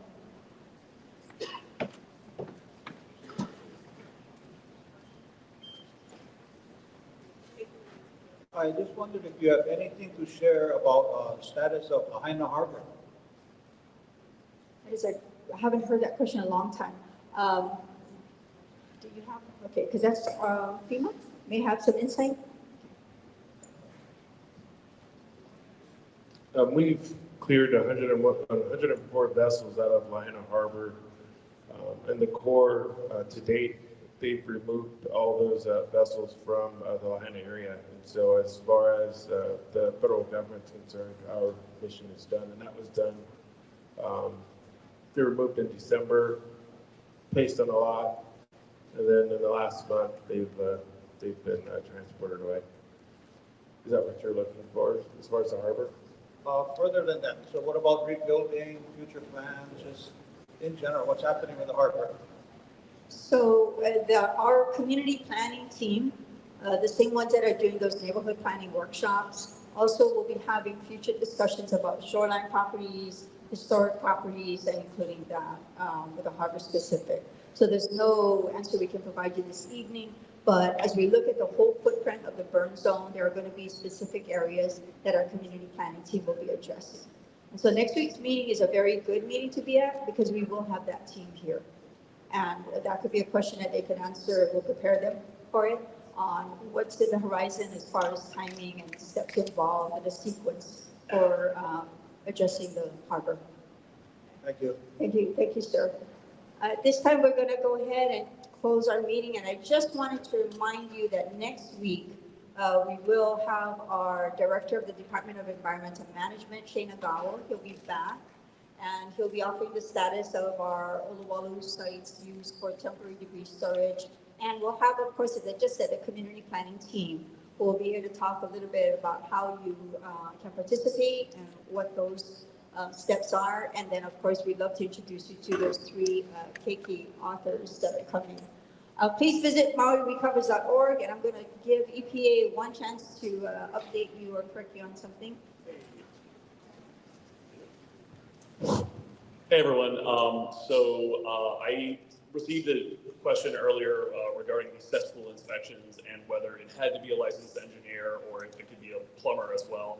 I just wondered if you have anything to share about status of Lahaina Harbor. I haven't heard that question in a long time. Do you have, okay, because that's FEMA, may have some insight. We've cleared 104 vessels out of Lahaina Harbor. And the Corps, to date, they've removed all those vessels from the Lahaina area. And so as far as the federal government's concerned, our mission is done. And that was done, they were moved in December, placed on a lot. And then in the last month, they've been transported away. Is that what you're looking for as far as the harbor? Further than that, so what about rebuilding, future plans, just in general, what's happening in the harbor? So our community planning team, the same ones that are doing those neighborhood planning workshops, also will be having future discussions about shoreline properties, historic properties, and including that with the harbor specific. So there's no answer we can provide you this evening, but as we look at the whole footprint of the burn zone, there are going to be specific areas that our community planning team will be addressing. And so next week's meeting is a very good meeting to be at because we will have that team here. And that could be a question that they could answer. We'll prepare them for it on what's in the horizon as far as timing and steps involved and the sequence for addressing the harbor. Thank you. Thank you, sir. At this time, we're going to go ahead and close our meeting. And I just wanted to remind you that next week, we will have our Director of the Department of Environmental Management, Shane Agawa. He'll be back. And he'll be offering the status of our Oluwalu sites used for temporary debris storage. And we'll have, of course, as I just said, the community planning team who will be here to talk a little bit about how you can participate and what those steps are. And then, of course, we'd love to introduce you to those three keiki authors that are coming. Please visit MauiRecovers.org, and I'm going to give EPA one chance to update you or correct you on something. Hey everyone, I received a question earlier regarding the cesspool inspections and whether it had to be a licensed engineer or if it could be a plumber as well.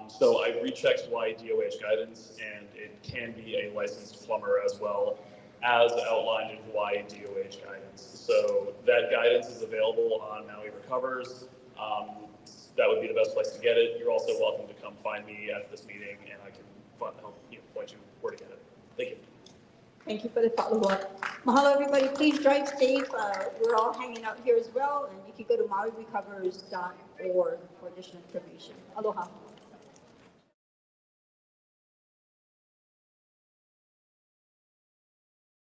So I rechecked YDOH guidance and it can be a licensed plumber as well as outlined in YDOH guidance. So that guidance is available on Maui Recovers. That would be the best place to get it. You're also welcome to come find me after this meeting and I can help point you where to get it. Thank you. Thank you for the follow-up. Mahalo, everybody. Please drive safe. We're all hanging out here as well, and you can go to MauiRecovers.org for additional information. Aloha.